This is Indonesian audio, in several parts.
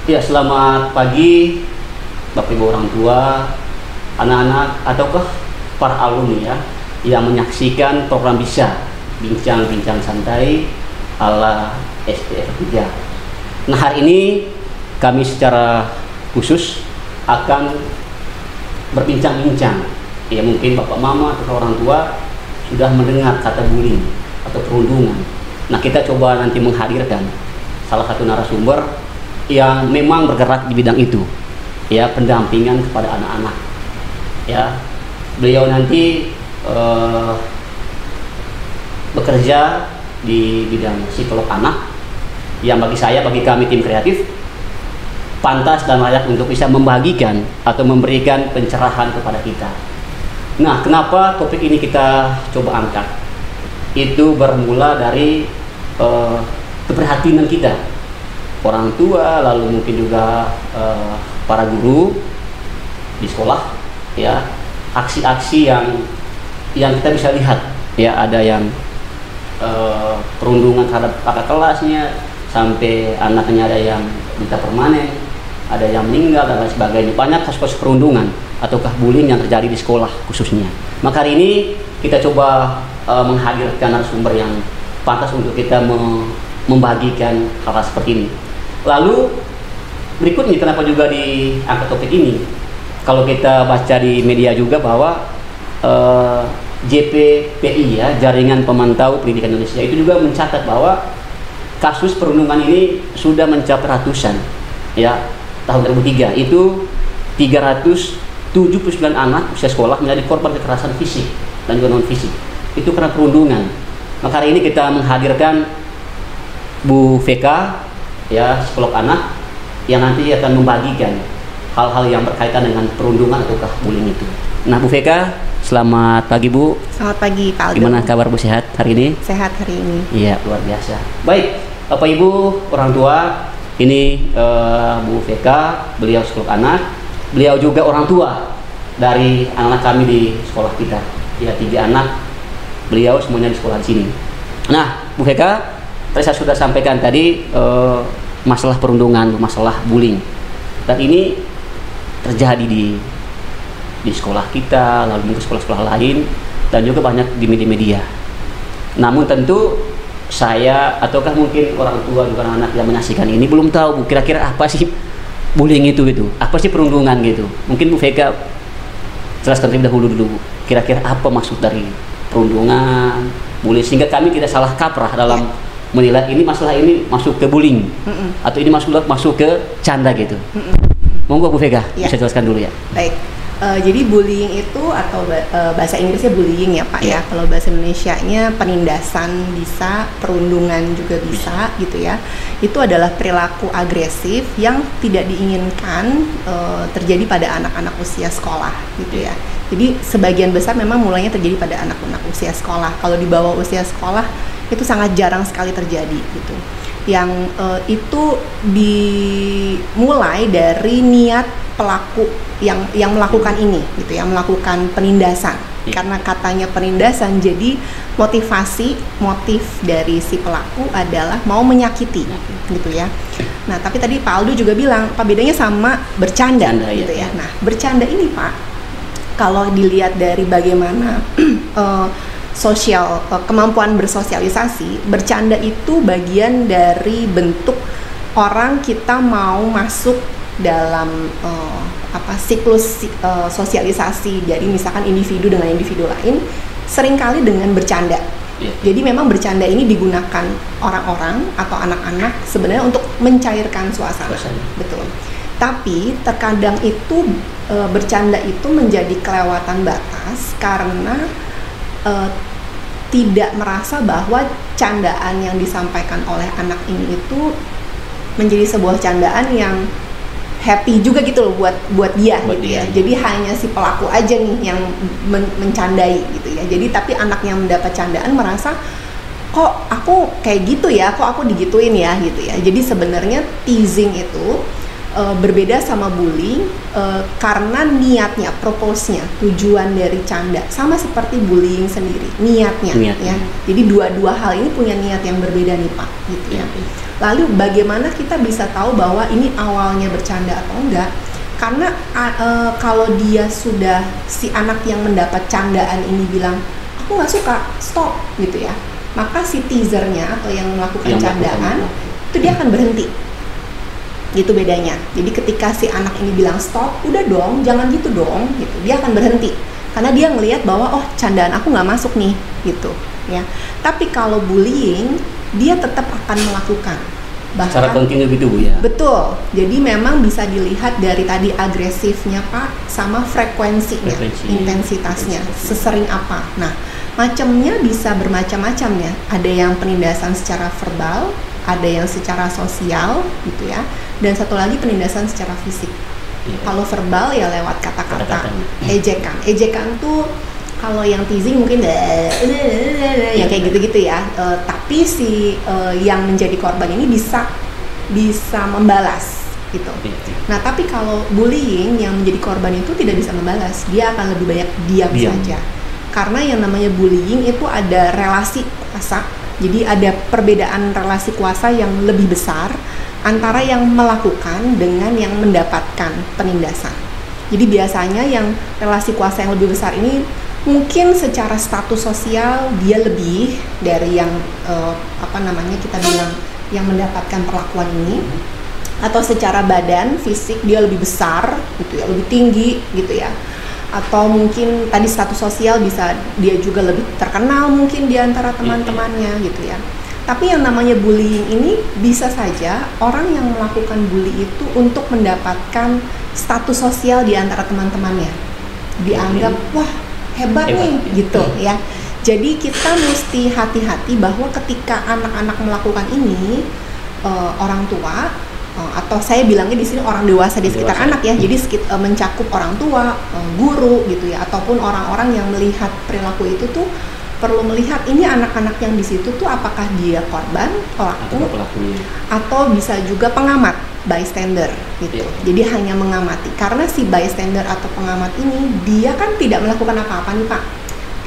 Ya, selamat pagi Bapak Ibu orang tua, anak-anak ataukah para alumni ya yang menyaksikan program bisa bincang-bincang santai ala STF 3. Nah, hari ini kami secara khusus akan berbincang-bincang. Ya, mungkin Bapak Mama atau orang tua sudah mendengar kata bullying atau perundungan. Nah, kita coba nanti menghadirkan salah satu narasumber yang memang bergerak di bidang itu, ya, pendampingan kepada anak-anak. Ya, beliau nanti bekerja di bidang psikolog anak, yang bagi kami tim kreatif pantas dan layak untuk bisa membagikan atau memberikan pencerahan kepada kita. Nah, kenapa topik ini kita coba angkat? Itu bermula dari keprihatinan kita, orang tua, lalu mungkin juga para guru di sekolah, ya, aksi-aksi yang kita bisa lihat, ya, ada yang perundungan terhadap kakak kelasnya, sampai anaknya ada yang minta permanen, ada yang meninggal dan lain sebagainya. Banyak kasus-kasus perundungan ataukah bullying yang terjadi di sekolah khususnya. Maka hari ini kita coba menghadirkan narasumber yang pantas untuk kita membagikan hal-hal seperti ini. Lalu berikutnya, kenapa juga diangkat topik ini? Kalau kita baca di media juga bahwa JPPI, ya, Jaringan Pemantau Pendidikan Indonesia, itu juga mencatat bahwa kasus perundungan ini sudah mencapai ratusan. Ya, tahun 2003 itu 379 anak usia sekolah menjadi korban kekerasan fisik dan juga non fisik. Itu karena perundungan. Maka hari ini kita menghadirkan Bu VK, ya, psikolog anak, yang nanti akan membagikan hal-hal yang berkaitan dengan perundungan ataukah bullying itu. Nah, Bu VK, selamat pagi Bu. Selamat pagi Pak Aldo. Gimana kabar Bu, sehat hari ini? Sehat hari ini. Iya, luar biasa. Baik, Bapak Ibu orang tua, ini Bu VK, beliau psikolog anak, beliau juga orang tua dari anak-anak kami di sekolah kita. Ya, 3 anak, beliau semuanya di sekolah di sini. Nah, Bu VK, tadi saya sudah sampaikan tadi masalah perundungan, masalah bullying, dan ini terjadi di sekolah kita, lalu di sekolah-sekolah lain, dan juga banyak di media-media. Namun tentu saya ataukah mungkin orang tua juga anak yang menyaksikan ini belum tahu, Bu, kira-kira apa sih bullying itu gitu, apa sih perundungan gitu. Mungkin Bu Vega jelaskan terlebih dahulu dulu, Bu, kira-kira apa maksud dari perundungan, bullying, sehingga kami tidak salah kaprah dalam menilai ini masalah ini masuk ke bullying atau ini masuk ke canda gitu. Monggo Bu Vega, bisa jelaskan dulu ya. Baik. Jadi bullying itu atau bahasa Inggrisnya bullying ya Pak, ya. Kalau bahasa Indonesianya penindasan bisa, perundungan juga bisa gitu ya. Itu adalah perilaku agresif yang tidak diinginkan terjadi pada anak-anak usia sekolah gitu ya. Jadi sebagian besar memang mulainya terjadi pada anak-anak usia sekolah. Kalau di bawah usia sekolah itu sangat jarang sekali terjadi gitu. Yang itu dimulai dari niat pelaku yang melakukan ini gitu ya, melakukan penindasan. Karena katanya penindasan, jadi motif dari si pelaku adalah mau menyakiti gitu ya. Nah, tapi tadi Pak Aldo juga bilang, apa bedanya sama bercanda gitu ya. Nah, bercanda ini Pak, kalau dilihat dari bagaimana kemampuan bersosialisasi, bercanda itu bagian dari bentuk orang kita mau masuk dalam siklus sosialisasi dari misalkan individu dengan individu lain, seringkali dengan bercanda. Jadi memang bercanda ini digunakan orang-orang atau anak-anak sebenarnya untuk mencairkan suasana. Betul. Tapi terkadang itu bercanda itu menjadi kelewatan batas karena tidak merasa bahwa candaan yang disampaikan oleh anak ini itu menjadi sebuah candaan yang happy juga gitu loh buat dia gitu ya. Jadi hanya si pelaku aja nih yang mencandai gitu ya. Jadi tapi anak yang mendapat candaan merasa, kok aku kayak gitu ya, kok aku digituin ya gitu ya. Jadi sebenarnya teasing itu berbeda sama bullying karena niatnya, purpose-nya, tujuan dari canda sama seperti bullying sendiri, niatnya. Ya. Jadi dua hal ini punya niat yang berbeda nih Pak, gitu ya. Lalu bagaimana kita bisa tahu bahwa ini awalnya bercanda atau enggak? Karena kalau dia sudah, si anak yang mendapat candaan ini bilang, aku nggak suka, stop, gitu ya. Maka si teasernya atau yang melakukan candaan itu dia akan berhenti. Gitu bedanya. Jadi ketika si anak ini bilang stop, udah dong, jangan gitu dong, gitu. Dia akan berhenti karena dia ngelihat bahwa oh candaan aku nggak masuk nih, gitu ya. Tapi kalau bullying dia tetap akan melakukan. Bahkan, secara kontinu gitu Bu ya. Betul. Jadi memang bisa dilihat dari tadi agresifnya Pak sama frekuensinya, intensitasnya, sesering apa. Nah, macamnya bisa bermacam-macam ya. Ada yang penindasan secara verbal, ada yang secara sosial gitu ya, dan satu lagi penindasan secara fisik. Kalau verbal ya lewat kata-kata, ejekan tuh kalau yang teasing mungkin ya kayak gitu-gitu ya. Tapi si yang menjadi korban ini bisa membalas gitu. Nah tapi kalau bullying yang menjadi korban itu tidak bisa membalas, dia akan lebih banyak diam saja. Karena yang namanya bullying itu ada relasi kuasa. Jadi ada perbedaan relasi kuasa yang lebih besar antara yang melakukan dengan yang mendapatkan penindasan. Jadi biasanya yang relasi kuasa yang lebih besar ini mungkin secara status sosial dia lebih dari yang kita bilang yang mendapatkan perlakuan ini, atau secara badan fisik dia lebih besar gitu ya, lebih tinggi gitu ya. Atau mungkin tadi status sosial bisa dia juga lebih terkenal mungkin di antara teman-temannya gitu ya. Tapi yang namanya bullying ini bisa saja orang yang melakukan bully itu untuk mendapatkan status sosial di antara teman-temannya. Dianggap wah hebat nih gitu ya. Jadi kita mesti hati-hati bahwa ketika anak-anak melakukan ini, orang tua atau saya bilangnya di sini orang dewasa di sekitar anak ya, jadi mencakup orang tua, guru gitu ya, ataupun orang-orang yang melihat perilaku itu tuh perlu melihat ini anak-anak yang di situ tuh apakah dia korban, pelaku, atau bisa juga pengamat, bystander gitu. Jadi hanya mengamati, karena si bystander atau pengamat ini dia kan tidak melakukan apa-apa nih Pak,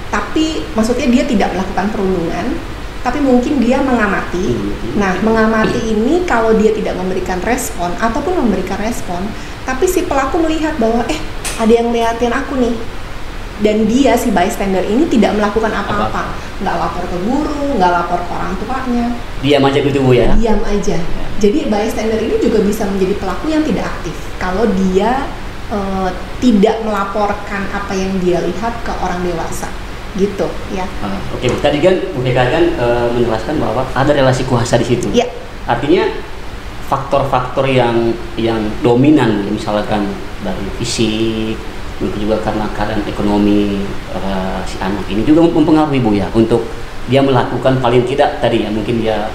tapi maksudnya dia tidak melakukan perundungan, tapi mungkin dia mengamati. Nah, mengamati ini kalau dia tidak memberikan respon ataupun memberikan respon, tapi si pelaku melihat bahwa ada yang ngeliatin aku nih, dan dia si bystander ini tidak melakukan apa-apa, nggak lapor ke guru, nggak lapor ke orang tuanya, diam aja gitu Bu ya. Diam aja. Jadi bystander ini juga bisa menjadi pelaku yang tidak aktif kalau dia tidak melaporkan apa yang dia lihat ke orang dewasa. Gitu ya. Oke, tadi kan Bu Vega kan menjelaskan bahwa ada relasi kuasa di situ. Ya. Artinya faktor-faktor yang dominan, misalkan dari fisik, mungkin juga karena keadaan ekonomi si anak ini juga mempengaruhi Bu ya, untuk dia melakukan paling tidak tadi ya, mungkin dia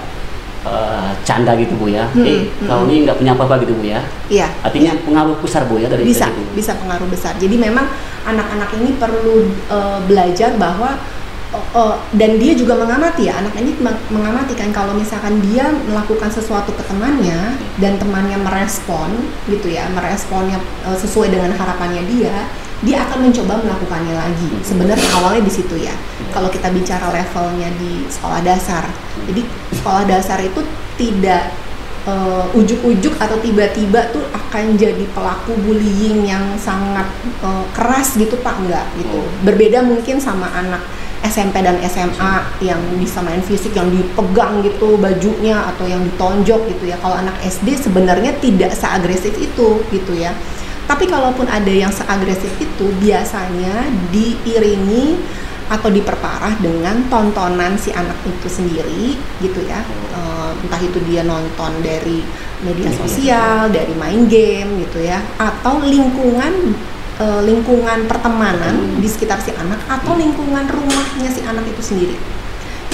canda gitu Bu ya. Kalau ini nggak punya apa-apa gitu Bu ya. Iya. Artinya pengaruh besar Bu ya dari bisa itu. Bisa pengaruh besar. Jadi memang anak-anak ini perlu belajar bahwa dan dia juga mengamati ya, anak ini mengamati kan, kalau misalkan dia melakukan sesuatu ke temannya dan temannya merespon gitu ya, meresponnya sesuai dengan harapannya dia akan mencoba melakukannya lagi. Sebenarnya awalnya di situ ya. Kalau kita bicara levelnya di sekolah dasar, jadi sekolah dasar itu tidak ujuk-ujuk atau tiba-tiba tuh akan jadi pelaku bullying yang sangat keras gitu Pak, enggak gitu. Berbeda mungkin sama anak SMP dan SMA yang bisa main fisik, yang dipegang gitu bajunya atau yang ditonjok gitu ya. Kalau anak SD sebenarnya tidak seagresif itu gitu ya. Tapi kalaupun ada yang seagresif itu, biasanya diiringi atau diperparah dengan tontonan si anak itu sendiri gitu ya. Entah itu dia nonton dari media sosial, dari main game gitu ya, atau lingkungan pertemanan di sekitar si anak, atau lingkungan rumahnya si anak itu sendiri.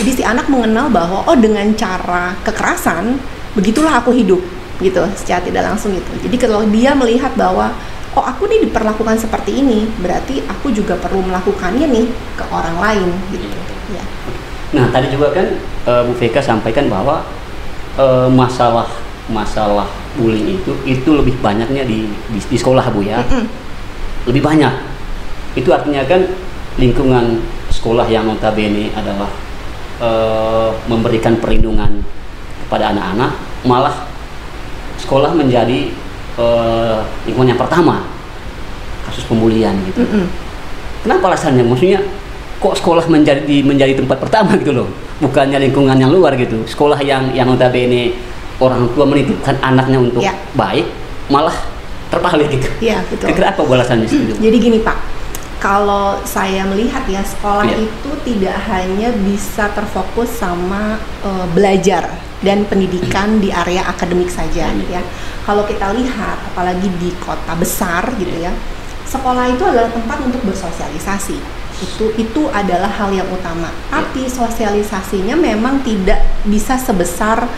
Jadi si anak mengenal bahwa dengan cara kekerasan begitulah aku hidup gitu, secara tidak langsung gitu. Jadi kalau dia melihat bahwa aku nih diperlakukan seperti ini, berarti aku juga perlu melakukannya nih ke orang lain gitu ya. Nah tadi juga kan Bu Vega sampaikan bahwa masalah masalah bullying itu lebih banyaknya di sekolah Bu ya. Lebih banyak. Itu artinya kan lingkungan sekolah yang notabene adalah memberikan perlindungan kepada anak-anak, malah sekolah menjadi lingkungan yang pertama kasus pembulian gitu. Kenapa alasannya? Maksudnya kok sekolah menjadi tempat pertama gitu loh, bukannya lingkungan yang luar gitu. Sekolah yang notabene orang tua menitipkan anaknya untuk baik, malah terbalik gitu. Iya, betul. Kira-kira apa alasannya sih? Jadi gini Pak, kalau saya melihat ya, sekolah itu tidak hanya bisa terfokus sama belajar dan pendidikan di area akademik saja ya. Kalau kita lihat apalagi di kota besar gitu ya, sekolah itu adalah tempat untuk bersosialisasi. Itu adalah hal yang utama. Tapi sosialisasinya memang tidak bisa sebesar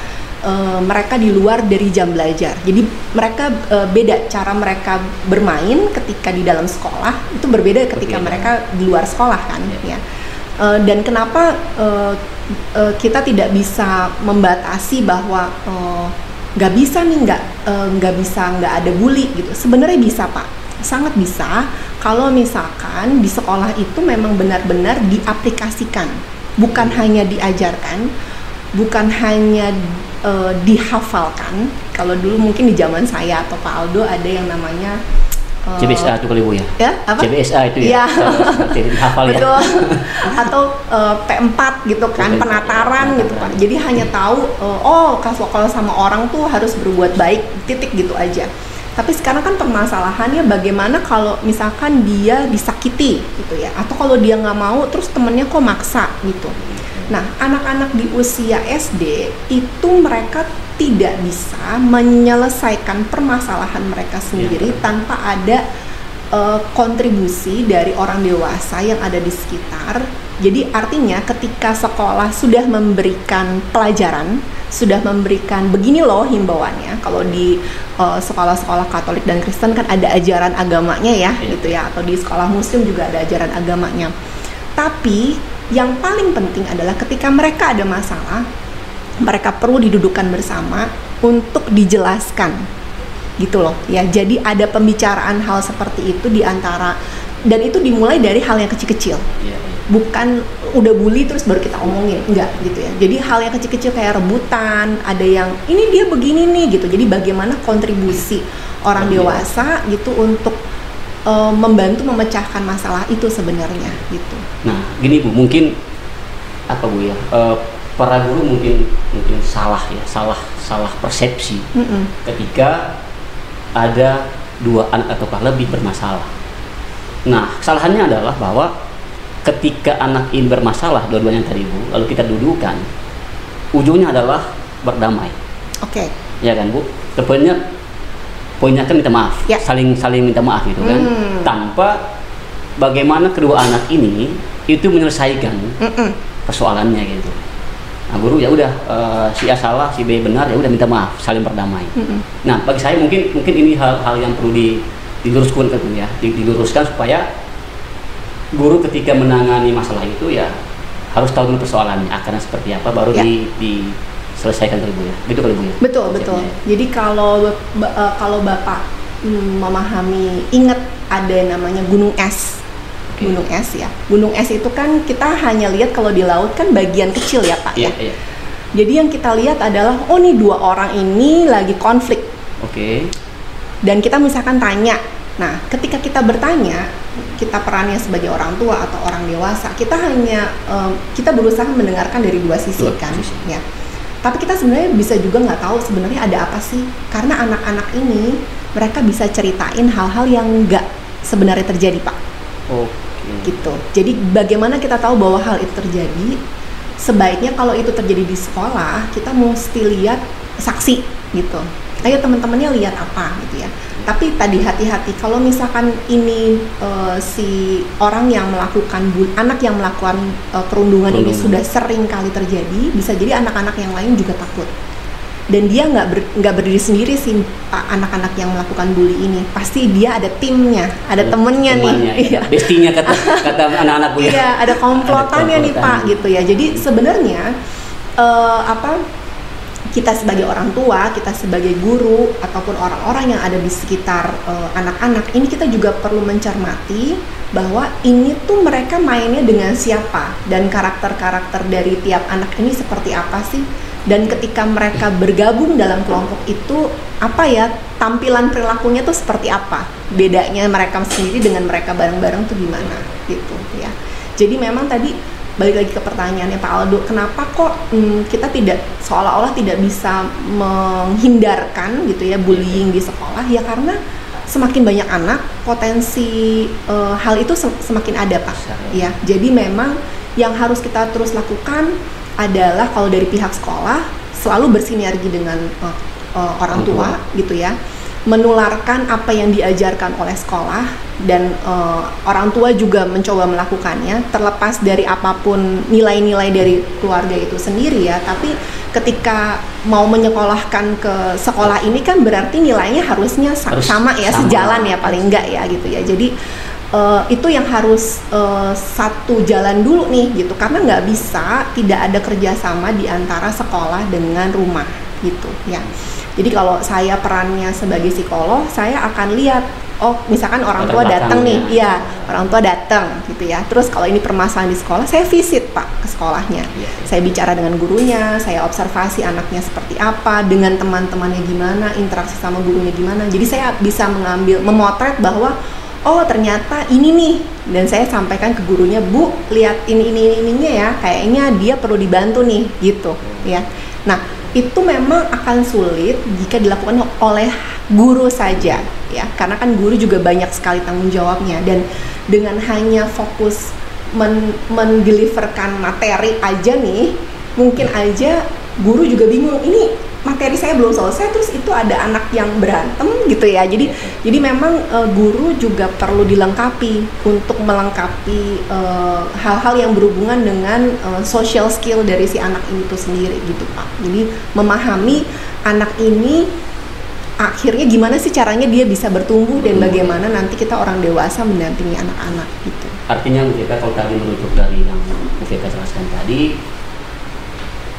mereka di luar dari jam belajar. Jadi mereka beda cara mereka bermain ketika di dalam sekolah, itu berbeda ketika mereka di luar sekolah kan ya. Dan kenapa kita tidak bisa membatasi bahwa nggak bisa nih, nggak ada bully gitu. Sebenarnya bisa Pak, sangat bisa kalau misalkan di sekolah itu memang benar-benar diaplikasikan, bukan hanya diajarkan, bukan hanya dihafalkan. Kalau dulu mungkin di zaman saya atau Pak Aldo ada yang namanya CBSA itu kali Bu ya? Ya, apa? CBSA itu ya? Dihafal ya? Betul. Atau P4 gitu kan, penataran gitu Pak. Jadi hanya tahu, kalau sama orang tuh harus berbuat baik, titik gitu aja. Tapi sekarang kan permasalahannya bagaimana kalau misalkan dia disakiti gitu ya, atau kalau dia nggak mau terus temennya kok maksa gitu. Nah, anak-anak di usia SD itu mereka tidak bisa menyelesaikan permasalahan mereka sendiri tanpa ada kontribusi dari orang dewasa yang ada di sekitar. Jadi artinya ketika sekolah sudah memberikan pelajaran, sudah memberikan begini loh himbauannya. Kalau di sekolah-sekolah Katolik dan Kristen kan ada ajaran agamanya ya, gitu ya. Atau di sekolah Muslim juga ada ajaran agamanya. Tapi yang paling penting adalah ketika mereka ada masalah, mereka perlu didudukkan bersama untuk dijelaskan, gitu loh ya. Jadi ada pembicaraan hal seperti itu di antara, dan itu dimulai dari hal yang kecil-kecil. Bukan udah bully terus baru kita omongin, enggak gitu ya. Jadi hal yang kecil-kecil kayak rebutan, ada yang ini dia begini nih gitu. Jadi bagaimana kontribusi orang dewasa gitu untuk membantu memecahkan masalah itu sebenarnya gitu. Nah, gini Bu, mungkin apa Bu ya? Para guru mungkin salah persepsi ketika ada dua anak ataukah lebih bermasalah. Nah, kesalahannya adalah bahwa ketika anak ini bermasalah dua-duanya tadi Bu, lalu kita dudukan, ujungnya adalah berdamai. Oke. Ya kan Bu? Poinnya kan minta maaf, saling minta maaf gitu kan, tanpa bagaimana kedua anak ini itu menyelesaikan persoalannya gitu. Nah, guru ya udah si A salah, si B benar, ya udah minta maaf, saling berdamai. Nah, bagi saya mungkin ini hal yang perlu diluruskan kan ya, diluruskan supaya guru ketika menangani masalah itu ya harus tahu dulu persoalannya, akarnya seperti apa, baru diselesaikan kali Bu ya. Gitu kali Bu ya. Betul. Jadi kalau Bapak memahami, ingat ada namanya gunung es. Gunung es ya. Gunung es itu kan kita hanya lihat kalau di laut kan bagian kecil ya Pak ya. Jadi yang kita lihat adalah nih dua orang ini lagi konflik. Dan kita misalkan tanya. Nah, ketika kita bertanya, kita perannya sebagai orang tua atau orang dewasa, kita hanya kita berusaha mendengarkan dari dua sisi kan ya. Tapi kita sebenarnya bisa juga nggak tahu sebenarnya ada apa sih, karena anak-anak ini mereka bisa ceritain hal-hal yang nggak sebenarnya terjadi Pak. Gitu. Jadi bagaimana kita tahu bahwa hal itu terjadi? Sebaiknya kalau itu terjadi di sekolah, kita mesti lihat saksi gitu. Ayo teman-temannya lihat apa gitu ya. Tapi tadi hati-hati kalau misalkan ini si orang yang melakukan anak yang melakukan perundungan ini sudah sering kali terjadi, bisa jadi anak-anak yang lain juga takut. Dan dia nggak berdiri sendiri sih anak-anak yang melakukan bully ini, pasti dia ada timnya, ada temennya nih, bestinya kata anak-anak Bu ya. Iya, ada komplotannya nih Pak gitu ya. Jadi sebenarnya kita sebagai orang tua, kita sebagai guru ataupun orang-orang yang ada di sekitar anak-anak ini, kita juga perlu mencermati bahwa ini tuh mereka mainnya dengan siapa dan karakter-karakter dari tiap anak ini seperti apa sih, dan ketika mereka bergabung dalam kelompok itu apa ya tampilan perilakunya tuh seperti apa, bedanya mereka sendiri dengan mereka bareng-bareng tuh gimana gitu ya. Jadi memang tadi balik lagi ke pertanyaannya Pak Aldo, kenapa kok kita tidak seolah-olah tidak bisa menghindarkan gitu ya bullying di sekolah? Ya karena semakin banyak anak, potensi hal itu semakin ada Pak. Ya, jadi memang yang harus kita terus lakukan adalah kalau dari pihak sekolah selalu bersinergi dengan orang tua gitu ya, menularkan apa yang diajarkan oleh sekolah, dan orang tua juga mencoba melakukannya terlepas dari apapun nilai-nilai dari keluarga itu sendiri ya. Tapi ketika mau menyekolahkan ke sekolah ini kan berarti nilainya harusnya sama ya, sejalan ya paling enggak ya gitu ya. Jadi itu yang harus satu jalan dulu nih gitu, karena nggak bisa tidak ada kerjasama di antara sekolah dengan rumah gitu ya. Jadi kalau saya perannya sebagai psikolog, saya akan lihat, oh misalkan orang tua datang nih, ya orang tua datang gitu ya. Terus kalau ini permasalahan di sekolah, saya visit Pak ke sekolahnya. Saya bicara dengan gurunya, saya observasi anaknya seperti apa, dengan teman-temannya gimana, interaksi sama gurunya gimana. Jadi saya bisa memotret bahwa oh ternyata ini nih, dan saya sampaikan ke gurunya, Bu lihat ininya ya, kayaknya dia perlu dibantu nih gitu ya. Nah itu memang akan sulit jika dilakukan oleh guru saja ya, karena kan guru juga banyak sekali tanggung jawabnya, dan dengan hanya fokus mendeliverkan materi aja nih, mungkin aja guru juga bingung, ini materi saya belum selesai terus itu ada anak yang berantem gitu ya. Jadi memang guru juga perlu dilengkapi untuk melengkapi hal-hal yang berhubungan dengan social skill dari si anak ini tuh sendiri gitu Pak. Jadi memahami anak ini akhirnya gimana sih caranya dia bisa bertumbuh, dan bagaimana nanti kita orang dewasa mendampingi anak-anak gitu. Artinya Bu Veka, kalau tadi merujuk dari yang Bu Veka jelaskan tadi,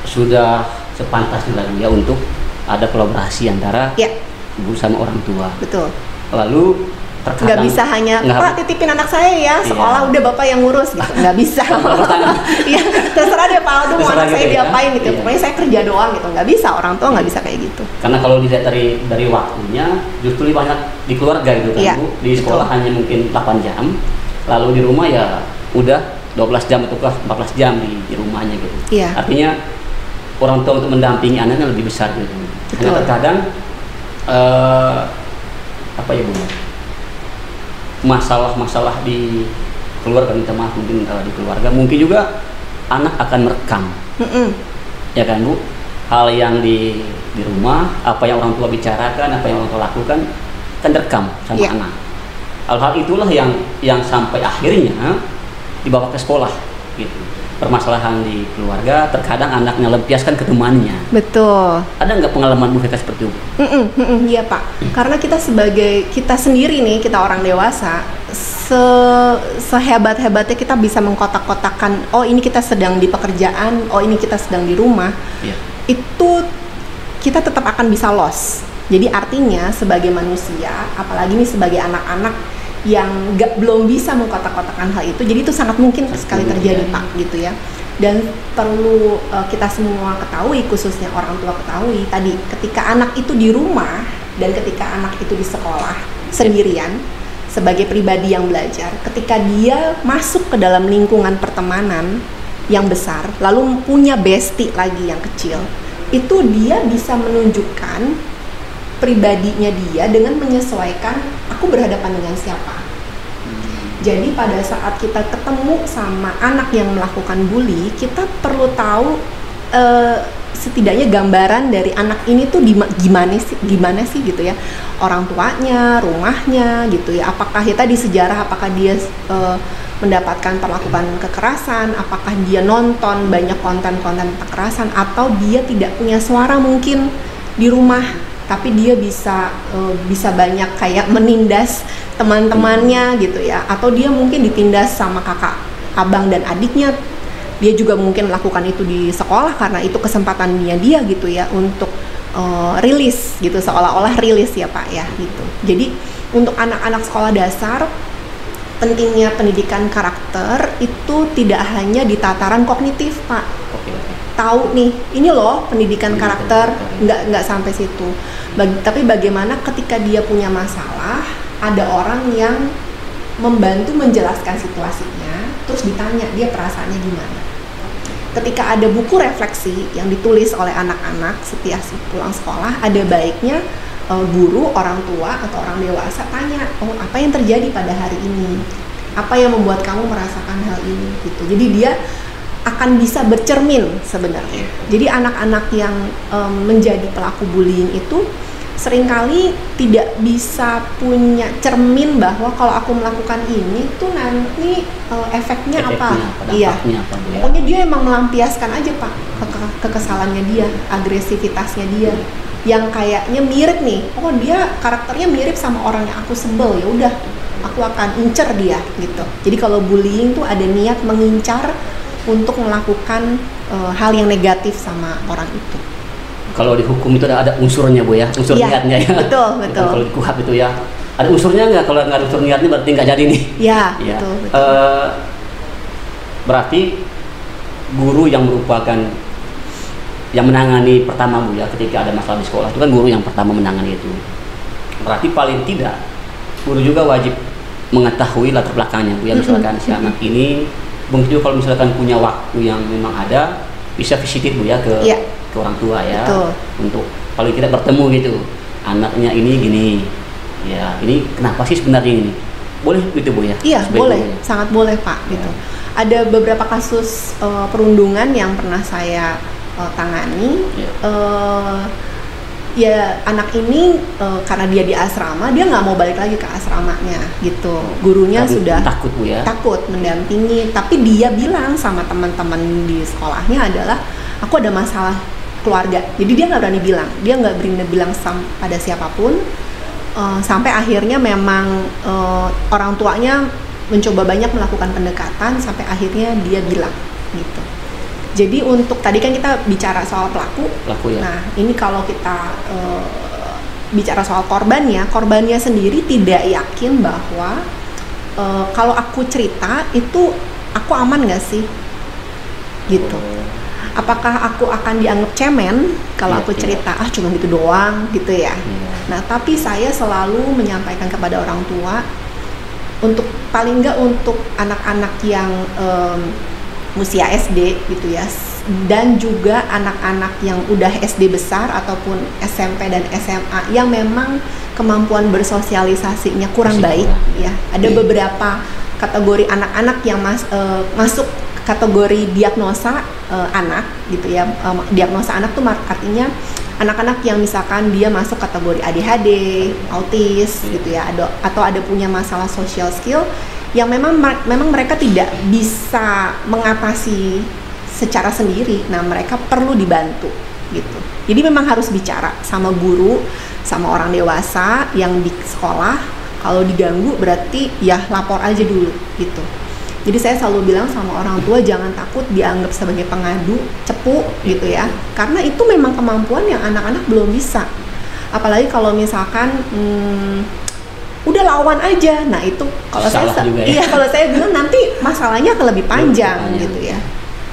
sudah sepantasnya lagi ya untuk ada kolaborasi antara ibu sama orang tua. Betul. Lalu terkadang nggak bisa hanya Pak titipin anak saya ya sekolah, udah Bapak yang ngurus gitu, nggak bisa. Ya terserah deh Pak Aldo mau anak saya diapain gitu, pokoknya saya kerja doang gitu, nggak bisa, orang tua nggak bisa kayak gitu. Karena kalau dilihat dari waktunya justru lebih banyak di keluarga gitu kan Bu, di sekolah hanya mungkin 8 jam, lalu di rumah ya udah 12 jam atau 14 jam di rumahnya gitu. Artinya orang tua untuk mendampingi anaknya lebih besar gitu. Karena terkadang apa ya Bu, masalah-masalah di keluarga, minta maaf mungkin di keluarga, mungkin juga anak akan merekam, ya kan Bu, hal yang di rumah, apa yang orang tua bicarakan, apa yang orang tua lakukan kan direkam sama anak. Hal-hal itulah yang sampai akhirnya dibawa ke sekolah gitu. Permasalahan di keluarga, terkadang anaknya lempiaskan ke temannya. Betul. Ada nggak pengalaman Bu Veka seperti itu? Iya Pak, karena kita sendiri nih, kita orang dewasa, sehebat-hebatnya kita bisa mengkotak-kotakan, oh ini kita sedang di pekerjaan, oh ini kita sedang di rumah, itu kita tetap akan bisa loss. Jadi artinya sebagai manusia, apalagi nih sebagai anak-anak yang belum bisa mengkotak-kotakan hal itu, jadi itu sangat mungkin sekali terjadi Pak gitu ya. Dan perlu kita semua ketahui, khususnya orang tua ketahui tadi, ketika anak itu di rumah dan ketika anak itu di sekolah sendirian sebagai pribadi yang belajar, ketika dia masuk ke dalam lingkungan pertemanan yang besar lalu punya bestie lagi yang kecil, itu dia bisa menunjukkan pribadinya dia dengan menyesuaikan aku berhadapan dengan siapa. Jadi pada saat kita ketemu sama anak yang melakukan bully, kita perlu tahu setidaknya gambaran dari anak ini tuh gimana sih gitu ya, orang tuanya, rumahnya gitu ya, apakah kita di sejarah, apakah dia mendapatkan perlakuan kekerasan, apakah dia nonton banyak konten-konten kekerasan, atau dia tidak punya suara mungkin di rumah, tapi dia bisa banyak kayak menindas teman-temannya gitu ya, atau dia mungkin ditindas sama kakak, abang dan adiknya dia juga mungkin melakukan itu di sekolah karena itu kesempatannya dia gitu ya untuk rilis gitu, seolah-olah rilis ya Pak ya gitu. Jadi untuk anak-anak sekolah dasar pentingnya pendidikan karakter itu tidak hanya di tataran kognitif Pak. Tahu nih, ini loh pendidikan karakter, nggak sampai situ. Tapi bagaimana ketika dia punya masalah, ada orang yang membantu menjelaskan situasinya, terus ditanya dia perasaannya gimana. Ketika ada buku refleksi yang ditulis oleh anak-anak setiap pulang sekolah, ada baiknya guru, orang tua atau orang dewasa tanya, oh apa yang terjadi pada hari ini, apa yang membuat kamu merasakan hal ini gitu. Jadi dia akan bisa bercermin sebenarnya. Jadi anak-anak yang menjadi pelaku bullying itu seringkali tidak bisa punya cermin bahwa kalau aku melakukan ini tuh nanti efeknya apa? Iya. Pokoknya dia emang melampiaskan aja Pak kekesalannya dia, agresivitasnya dia. Yang kayaknya mirip nih, oh dia karakternya mirip sama orang yang aku sebel, ya udah aku akan incer dia gitu. Jadi kalau bullying tuh ada niat mengincar untuk melakukan hal yang negatif sama orang itu. Kalau di hukum itu ada unsurnya Bu ya, unsur niatnya ya. Betul. Kalau di KUHP itu ya, ada unsurnya nggak? Kalau nggak ada unsur niatnya berarti nggak jadi nih. Ya. Betul. Berarti guru yang merupakan yang menangani pertama Bu ya, ketika ada masalah di sekolah itu kan guru yang pertama menangani itu. Berarti paling tidak guru juga wajib mengetahui latar belakangnya Bu ya, misalkan si anak ini, mungkin juga kalau misalkan punya waktu yang memang ada, bisa visitif Bu ya ke orang tua ya. Betul. Untuk paling tidak bertemu gitu, anaknya ini gini ya, ini kenapa sih sebenarnya ini, boleh gitu Bu ya? Iya boleh, sangat boleh Pak gitu. Ada beberapa kasus perundungan yang pernah saya tangani. Ya anak ini karena dia di asrama, dia nggak mau balik lagi ke asramanya gitu. Gurunya sudah takut Bu ya, takut mendampingi, tapi dia bilang sama teman-teman di sekolahnya adalah aku ada masalah keluarga. Jadi dia nggak berani bilang, dia nggak berani bilang pada siapapun. Sampai akhirnya memang orang tuanya mencoba banyak melakukan pendekatan sampai akhirnya dia bilang gitu. Jadi untuk tadi kan kita bicara soal pelaku ya. Nah ini kalau kita bicara soal korbannya sendiri tidak yakin bahwa kalau aku cerita itu aku aman nggak sih gitu. Apakah aku akan dianggap cemen kalau aku cerita cuma gitu doang gitu ya. Nah tapi saya selalu menyampaikan kepada orang tua, untuk paling nggak untuk anak-anak yang usia SD gitu ya, dan juga anak-anak yang udah SD besar ataupun SMP dan SMA yang memang kemampuan bersosialisasinya kurang baik ya. Ada beberapa kategori anak-anak yang masuk kategori diagnosa anak gitu ya. Diagnosa anak tuh artinya anak-anak yang misalkan dia masuk kategori ADHD, autis gitu ya, atau ada punya masalah social skill yang memang mereka tidak bisa mengatasi secara sendiri. Nah, mereka perlu dibantu gitu. Jadi memang harus bicara sama guru, sama orang dewasa yang di sekolah. Kalau diganggu berarti ya lapor aja dulu gitu. Jadi saya selalu bilang sama orang tua, jangan takut dianggap sebagai pengadu, cepu gitu ya. Karena itu memang kemampuan yang anak-anak belum bisa. Apalagi kalau misalkan udah lawan aja. Nah, itu kalau kalau saya bilang nanti masalahnya akan lebih panjang gitu ya.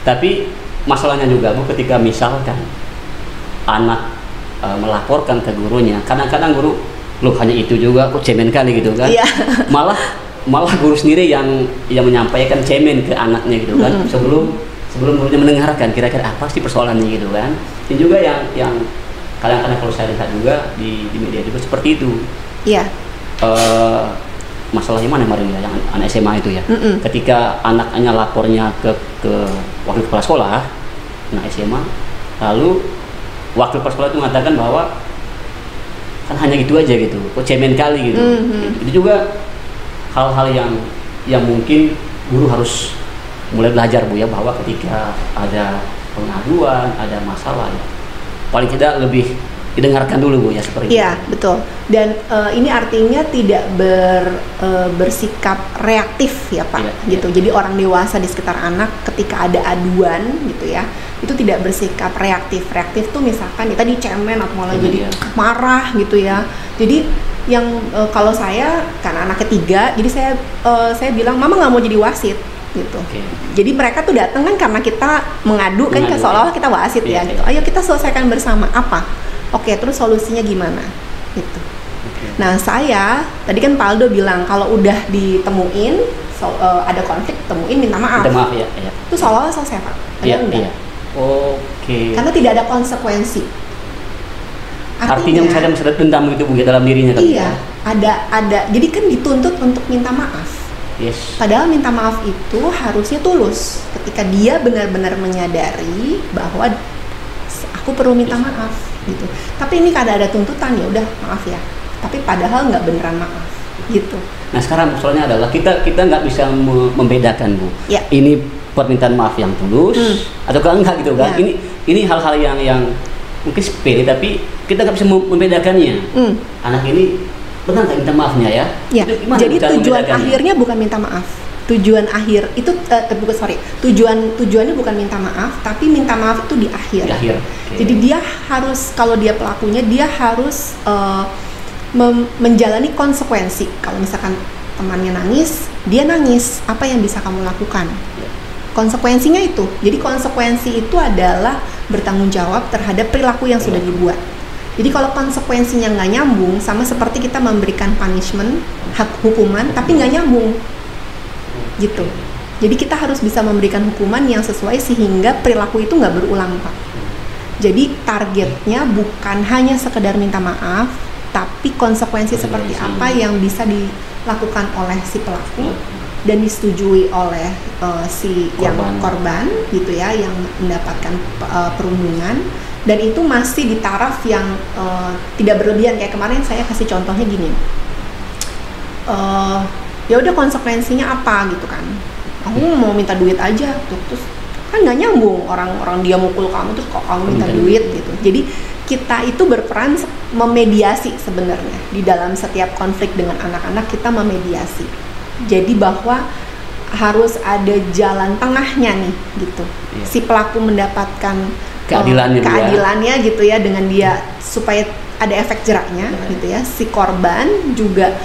Tapi masalahnya juga Bu, ketika misalkan anak melaporkan ke gurunya, kadang-kadang guru loh hanya itu juga kok cemen kali gitu kan. Malah guru sendiri yang menyampaikan cemen ke anaknya gitu kan. Sebelum gurunya mendengarkan kira-kira apa sih persoalannya gitu kan. Dan juga yang kadang-kadang kalau saya lihat juga di media juga seperti itu. Iya. Masalahnya mana kemarin ya, yang anak SMA itu ya. Ketika anaknya lapornya ke wakil kepala sekolah, anak SMA, lalu wakil kepala sekolah itu mengatakan bahwa kan hanya gitu aja gitu, kok cemen kali gitu. Itu juga hal-hal yang mungkin guru harus mulai belajar Bu ya, bahwa ketika ada pengaduan, ada masalah ya, paling tidak lebih didengarkan dulu Bu ya, seperti itu. Iya, betul. Dan ini artinya tidak bersikap reaktif ya Pak, Iya, gitu. iya. Jadi orang dewasa di sekitar anak ketika ada aduan gitu ya, itu tidak bersikap reaktif. Reaktif tuh misalkan kita dicemen atau malah jadi Iya. marah gitu ya. Jadi yang kalau saya karena anak ketiga, jadi saya bilang mama nggak mau jadi wasit gitu. Oke. Jadi mereka tuh datang kan karena kita mengadu kan, Mengadu, seolah-olah ya. kita wasit ya Iya, gitu. Ayo kita selesaikan bersama apa? Oke, terus solusinya gimana? Gitu. Oke. Nah, saya tadi kan Pak Aldo bilang kalau udah ditemuin ada konflik, temuin minta maaf. Minta maaf ya. Iya. Itu seolah-olah selesai Pak. Padahal Iya, enggak. iya. Oke. Karena tidak ada konsekuensi. Artinya misalnya masih ada dendam gitu Bu ya dalam dirinya kan? Iya, ada. Jadi kan dituntut untuk minta maaf. Yes. Padahal minta maaf itu harusnya tulus ketika dia benar-benar menyadari bahwa aku perlu minta maaf gitu. Tapi ini kadang ada tuntutan, ya udah maaf ya. Tapi padahal nggak beneran maaf gitu. Nah sekarang soalnya adalah kita nggak bisa membedakan Bu. Ya. Ini permintaan maaf yang tulus ataukah enggak gitu kan? Ya. Ini hal-hal yang mungkin sepele tapi kita nggak bisa membedakannya. Anak ini benar nggak minta maafnya ya? Ya. Itu gimana Jadi cara tujuan membedakannya? akhirnya bukan minta maaf. Tujuan akhir itu tujuannya bukan minta maaf, tapi minta maaf itu di akhir. Di akhir. Oke. Jadi dia harus, kalau dia pelakunya, dia harus menjalani konsekuensi. Kalau misalkan temannya nangis, dia nangis. Apa yang bisa kamu lakukan? Ya. Konsekuensinya itu. Jadi konsekuensi itu adalah bertanggung jawab terhadap perilaku yang sudah dibuat. Jadi kalau konsekuensinya nggak nyambung, sama seperti kita memberikan punishment, hukuman, tapi nggak nyambung, gitu. Jadi kita harus bisa memberikan hukuman yang sesuai sehingga perilaku itu nggak berulang, Pak. Jadi targetnya bukan hanya sekedar minta maaf, tapi konsekuensi seperti apa yang bisa dilakukan oleh si pelaku dan disetujui oleh si yang korban, gitu ya, yang mendapatkan perundungan. Dan itu masih di taraf yang tidak berlebihan. Kayak kemarin saya kasih contohnya gini, ya udah konsekuensinya apa gitu kan, aku mau minta duit aja tuh, terus kan nggak nyambung, orang dia mukul kamu terus kok kamu minta duit gitu. Jadi kita itu berperan memediasi sebenarnya di dalam setiap konflik dengan anak-anak. Kita memediasi, jadi bahwa harus ada jalan tengahnya nih gitu. Si pelaku mendapatkan keadilannya gitu ya, dengan dia supaya ada efek jeraknya gitu ya. Si korban juga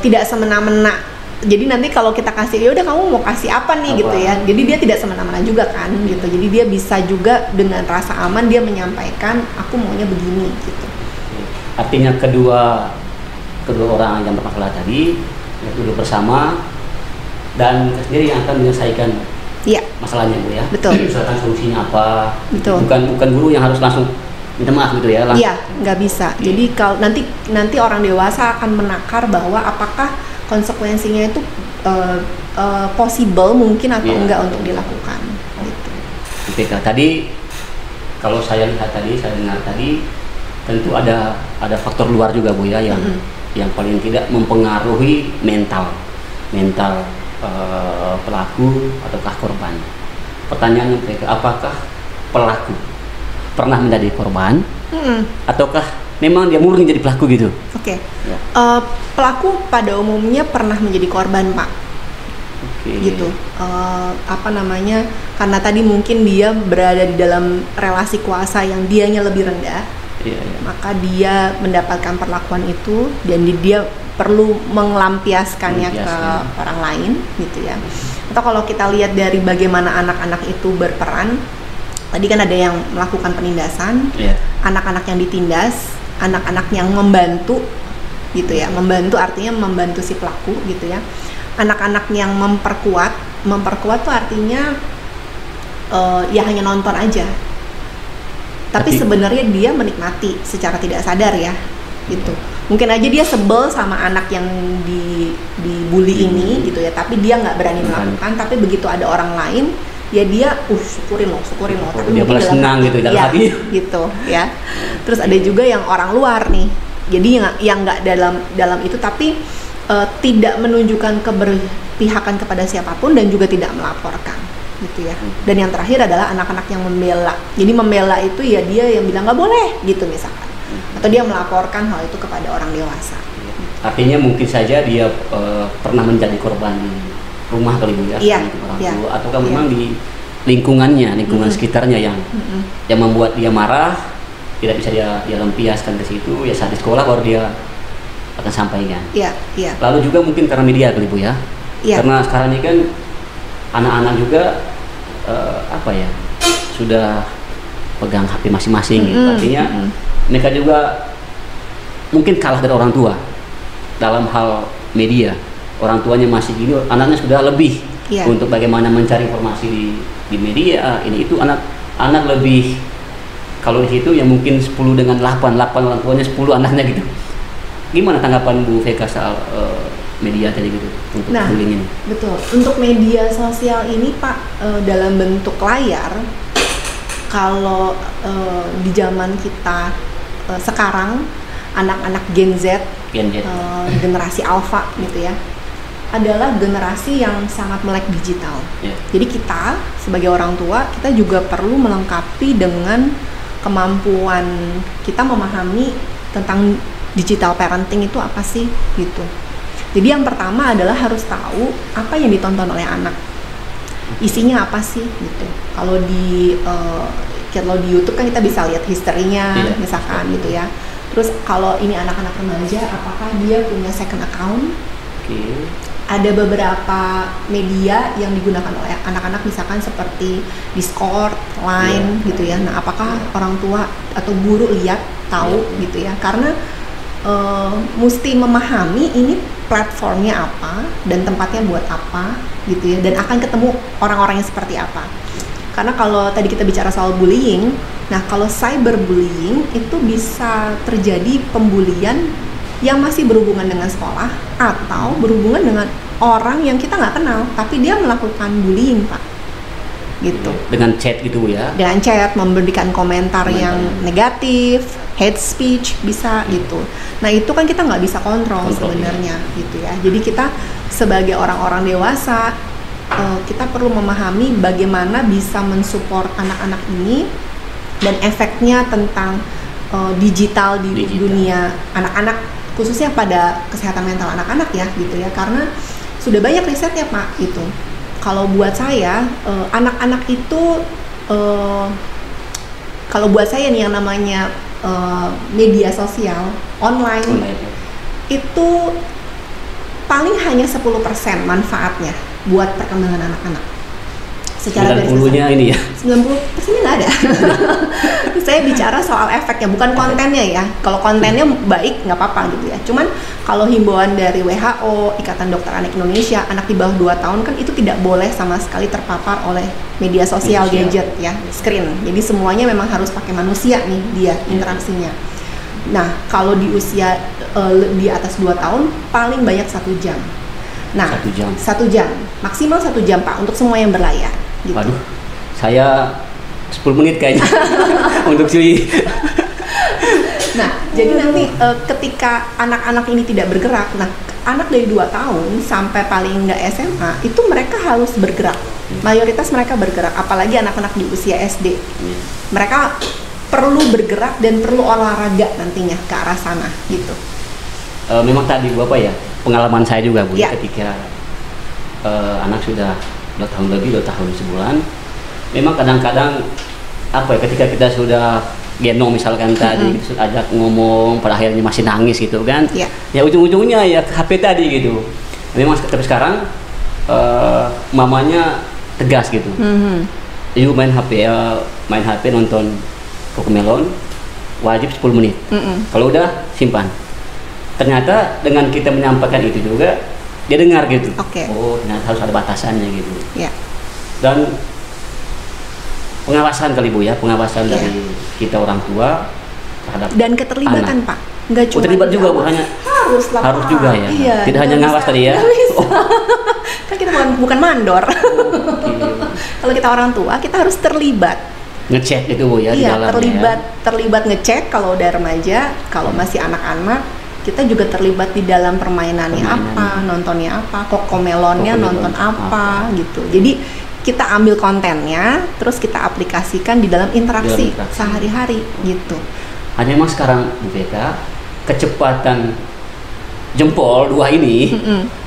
tidak semena-mena. Jadi nanti kalau kita kasih, ya udah kamu mau kasih apa nih gitu ya. Jadi dia tidak semena-mena juga kan gitu. Jadi dia bisa juga dengan rasa aman dia menyampaikan aku maunya begini gitu. Artinya kedua orang yang bermasalah tadi duduk bersama dan sendiri yang akan menyelesaikan masalahnya Bu ya. Betul. Misalkan solusinya apa? Betul. Bukan guru yang harus langsung minta maaf gitu ya. Iya, nggak bisa. Jadi kalau nanti orang dewasa akan menakar bahwa apakah konsekuensinya itu possible mungkin atau enggak untuk dilakukan. Gitu. Oke, tadi kalau saya dengar tadi tentu ada faktor luar juga Bu ya, yang paling tidak mempengaruhi mental pelaku ataukah korban. Pertanyaan mereka, apakah pelaku pernah menjadi korban ataukah memang dia murni jadi pelaku gitu? Oke. Pelaku pada umumnya pernah menjadi korban, Pak. Gitu. Karena tadi mungkin dia berada di dalam relasi kuasa yang dianya lebih rendah. Maka dia mendapatkan perlakuan itu dan dia perlu melampiaskannya ke orang lain gitu ya. Atau kalau kita lihat dari bagaimana anak-anak itu berperan, tadi kan ada yang melakukan penindasan, anak-anak yang ditindas, anak-anak yang membantu gitu ya. Membantu artinya membantu si pelaku gitu ya. Anak-anak yang memperkuat tuh artinya ya hanya nonton aja. Tapi sebenarnya dia menikmati secara tidak sadar ya, gitu. Mungkin aja dia sebel sama anak yang dibully ini, gitu ya. Tapi dia nggak berani melakukan. Tapi begitu ada orang lain, ya dia, syukurin loh. Tapi dia malah senang gitu dalam hati. Gitu ya. Terus ada juga yang orang luar nih. Jadi yang nggak dalam itu, tapi tidak menunjukkan keberpihakan kepada siapapun dan juga tidak melaporkan. Gitu ya. Dan yang terakhir adalah anak-anak yang membela. Jadi membela itu ya dia yang bilang nggak boleh gitu misalkan. atau dia melaporkan hal itu kepada orang dewasa. Artinya mungkin saja dia pernah menjadi korban di rumah kali Bu ya, orang tua, ataukah memang di lingkungan sekitarnya yang membuat dia marah, tidak bisa dia lampiaskan ke situ, ya saat di sekolah baru dia akan sampaikan. Lalu juga mungkin karena media kali Bu ya, karena sekarang ini kan anak-anak juga sudah pegang HP masing-masing, gitu. Artinya mereka juga mungkin kalah dari orang tua dalam hal media. Orang tuanya masih gini, anaknya sudah lebih untuk bagaimana mencari informasi di media. Ini itu anak lebih, kalau di situ ya mungkin 10 dengan 8 orang tuanya 10 anaknya gitu. Gimana tanggapan Bu Vega soal media tadi gitu untuk bullying ini? Betul. Untuk media sosial ini Pak, dalam bentuk layar, kalau di zaman kita sekarang, anak-anak Gen Z. Generasi Alpha gitu ya, adalah generasi yang sangat melek digital. Jadi kita sebagai orang tua, kita juga perlu melengkapi dengan kemampuan kita memahami tentang digital parenting itu apa sih gitu. Jadi yang pertama adalah harus tahu apa yang ditonton oleh anak, isinya apa sih gitu. Kalau di YouTube kan kita bisa lihat historinya misalkan gitu ya. Terus kalau ini anak-anak remaja, apakah dia punya second account? Ada beberapa media yang digunakan oleh anak-anak misalkan seperti Discord, Line gitu ya. Nah, apakah orang tua atau guru lihat, tahu gitu ya? Karena mesti memahami ini platformnya apa dan tempatnya buat apa gitu ya, dan akan ketemu orang-orangnya seperti apa. Karena kalau tadi kita bicara soal bullying, nah kalau cyberbullying itu bisa terjadi pembulian yang masih berhubungan dengan sekolah atau berhubungan dengan orang yang kita nggak kenal, tapi dia melakukan bullying Pak, gitu. Dengan chat gitu ya? Dengan chat, memberikan komentar yang negatif, hate speech bisa gitu. Nah itu kan kita nggak bisa kontrol sebenarnya gitu ya. Jadi kita sebagai orang-orang dewasa, kita perlu memahami bagaimana bisa mensupport anak-anak ini dan efeknya tentang digital di dunia anak-anak, khususnya pada kesehatan mental anak-anak ya gitu ya, karena sudah banyak risetnya Pak gitu. Kalau buat saya anak-anak itu kalau buat saya nih yang namanya media sosial online itu paling hanya 10% manfaatnya buat perkembangan anak-anak. Secara garis besar ini ya 90%-nya nggak ada. Saya bicara soal efeknya, bukan kontennya ya. Kalau kontennya baik nggak apa-apa gitu ya. Cuman kalau himbauan dari WHO, Ikatan Dokter Anak Indonesia, anak di bawah 2 tahun kan itu tidak boleh sama sekali terpapar oleh media sosial, gadget ya, screen. Jadi semuanya memang harus pakai manusia nih dia interaksinya. Nah kalau di usia di atas 2 tahun paling banyak 1 jam. Nah, 1 jam, maksimal 1 jam Pak untuk semua yang berlayar. Gitu. Waduh, saya 10 menit kayaknya untuk sih. Nah, jadi nanti ketika anak-anak ini tidak bergerak, nah anak dari 2 tahun sampai paling nggak SMA itu mereka harus bergerak. Mayoritas mereka bergerak, apalagi anak-anak di usia SD. Mereka perlu bergerak dan perlu olahraga nantinya ke arah sana gitu. Memang tadi Bapak ya, pengalaman saya juga Bu, ketika anak sudah 2 tahun lebih, 2 tahun sebulan, memang kadang-kadang ketika kita sudah gendong misalkan tadi, kita sudah ajak ngomong, pada akhirnya masih nangis gitu kan, ya ujung-ujungnya ya HP tadi gitu. Memang tapi sekarang mamanya tegas gitu, you main HP nonton Cocomelon wajib 10 menit, kalau udah simpan. Ternyata dengan kita menyampaikan itu juga dia dengar gitu. Oh, ternyata harus ada batasannya gitu. Dan pengawasan kali Bu ya, pengawasan dari kita orang tua terhadap dan keterlibatan anak. Pak, nggak cuma terlibat juga Bu, hanya harus juga ya. Iya, tidak hanya ngawas tadi ya. Kan kita bukan mandor. Kalau kita orang tua, kita harus terlibat. Ngecek itu Bu ya, di dalam terlibat ngecek kalau udah remaja, kalau masih anak-anak kita juga terlibat di dalam permainannya apa, nontonnya apa, Cocomelonnya nonton apa gitu. Jadi kita ambil kontennya, terus kita aplikasikan di dalam interaksi sehari-hari gitu. Hanya memang sekarang Bu Veka, kecepatan jempol dua ini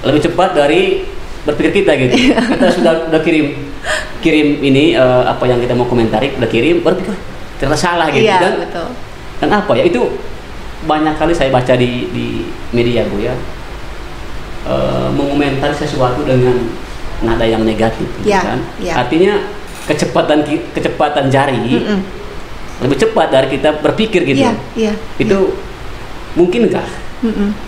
lebih cepat dari berpikir kita gitu. Kita sudah kirim ini apa yang kita mau komentari, udah kirim, berpikir ternyata salah gitu. Iya, Dan betul. dan apa ya, itu banyak kali saya baca di media Bu ya, mengomentari sesuatu dengan nada yang negatif gitu Ya, kan. ya. Artinya kecepatan jari lebih cepat dari kita berpikir gitu. Iya, iya. Itu mungkinkah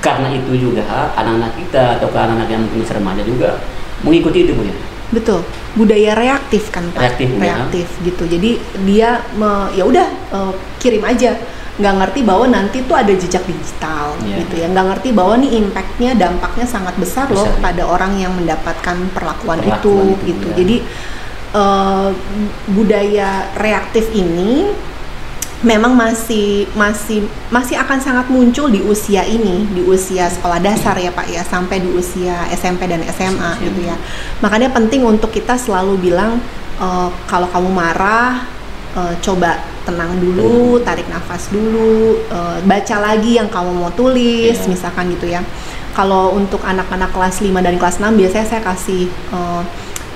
karena itu juga anak-anak kita atau anak-anak yang mungkin masih remaja juga mengikuti itu Bu ya? Betul, budaya reaktif kan Pak. Reaktif, gitu. Jadi dia ya udah kirim aja, nggak ngerti bahwa nanti tuh ada jejak digital gitu ya, nggak ngerti bahwa nih impactnya, dampaknya sangat besar loh pada orang yang mendapatkan perlakuan itu gitu. Ya. Jadi budaya reaktif ini memang masih akan sangat muncul di usia ini, di usia sekolah dasar ya Pak ya, sampai di usia SMP dan SMA gitu ya. Makanya penting untuk kita selalu bilang kalau kamu marah, coba tenang dulu, tarik nafas dulu, baca lagi yang kamu mau tulis, misalkan gitu ya. Kalau untuk anak-anak kelas 5 dan kelas 6 biasanya saya kasih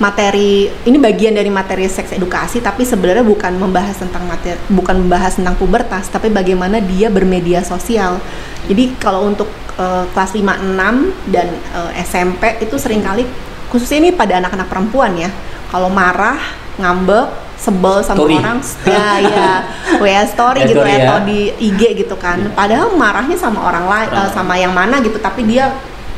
materi, ini bagian dari materi seks edukasi, tapi sebenarnya bukan membahas tentang pubertas, tapi bagaimana dia bermedia sosial. Jadi kalau untuk kelas 5, 6 dan SMP itu seringkali, khususnya ini pada anak-anak perempuan ya, kalau marah, ngambek, sebel sama orang, WA story gitu ya, atau di IG gitu kan. Padahal marahnya sama orang lain, sama yang mana gitu, tapi dia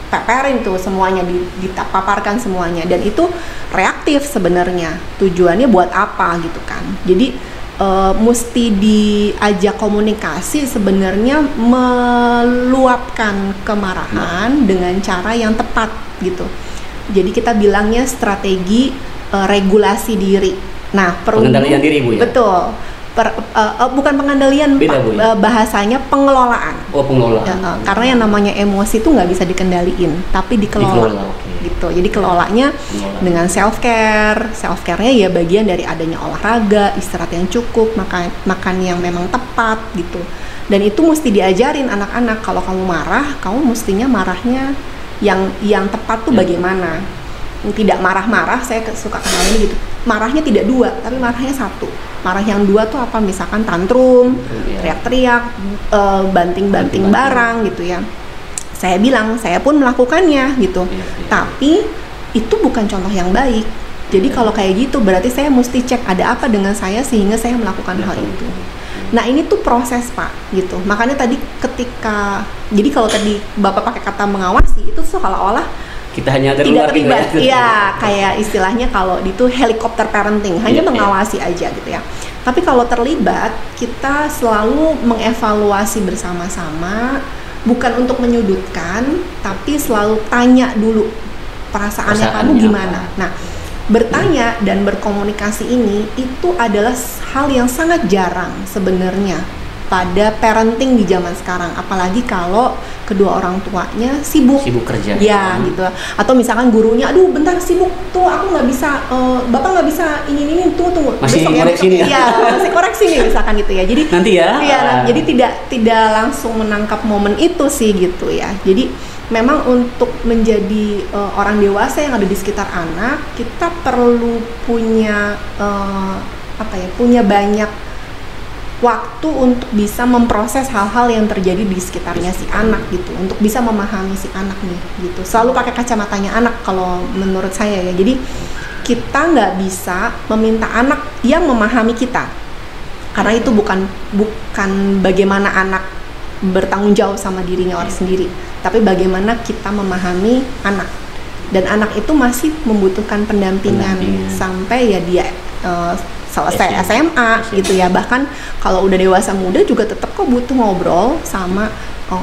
peperin tuh semuanya, dipaparkan semuanya, dan itu reaktif sebenarnya. Tujuannya buat apa gitu kan. Jadi mesti diajak komunikasi sebenarnya, meluapkan kemarahan dengan cara yang tepat gitu. Jadi kita bilangnya strategi regulasi diri. Nah, pengendalian diri Bu ya? Betul. Bukan pengendalian Pak, bahasanya pengelolaan. Oh, pengelolaan. Karena yang namanya emosi itu nggak bisa dikendaliin, tapi dikelola. Gitu. Jadi kelolanya dengan self care-nya ya bagian dari adanya olahraga, istirahat yang cukup, makan yang memang tepat gitu. Dan itu mesti diajarin anak-anak. Kalau kamu marah, kamu mestinya marahnya yang tepat tuh bagaimana. Tidak marah-marah, saya suka kenal ini gitu. Marahnya tidak dua, tapi marahnya satu. Marah yang dua tuh apa? Misalkan tantrum, teriak-teriak, banting-banting barang gitu ya. Saya bilang, saya pun melakukannya gitu. Tapi itu bukan contoh yang baik. Jadi kalau kayak gitu berarti saya mesti cek ada apa dengan saya sehingga saya melakukan hal itu. Nah ini tuh proses Pak gitu. Makanya tadi jadi kalau tadi Bapak pakai kata mengawasi, itu seolah-olah kita hanya tidak terlibat, ya kayak istilahnya kalau itu helikopter parenting, hanya mengawasi aja gitu ya. Tapi kalau terlibat, kita selalu mengevaluasi bersama-sama, bukan untuk menyudutkan, tapi selalu tanya dulu perasaannya kamu gimana. Nah, bertanya dan berkomunikasi ini itu adalah hal yang sangat jarang sebenarnya pada parenting di zaman sekarang, apalagi kalau kedua orang tuanya sibuk kerja ya gitu, atau misalkan gurunya aduh bentar sibuk tuh aku nggak bisa, bapak nggak bisa ini tunggu masih besok koreksi nih ya masih koreksi nih misalkan gitu ya, jadi nanti ya jadi tidak langsung menangkap momen itu sih gitu ya. Jadi memang untuk menjadi orang dewasa yang ada di sekitar anak, kita perlu punya punya banyak waktu untuk bisa memproses hal-hal yang terjadi di sekitarnya si anak gitu, untuk bisa memahami si anak nih gitu. Selalu pakai kacamatanya anak kalau menurut saya ya. Jadi kita nggak bisa meminta anak yang memahami kita, karena itu bukan bagaimana anak bertanggung jawab sama dirinya orang sendiri, tapi bagaimana kita memahami anak. Dan anak itu masih membutuhkan pendampingan. Sampai ya dia selesai SMA gitu ya. Bahkan kalau udah dewasa muda juga tetap kok butuh ngobrol sama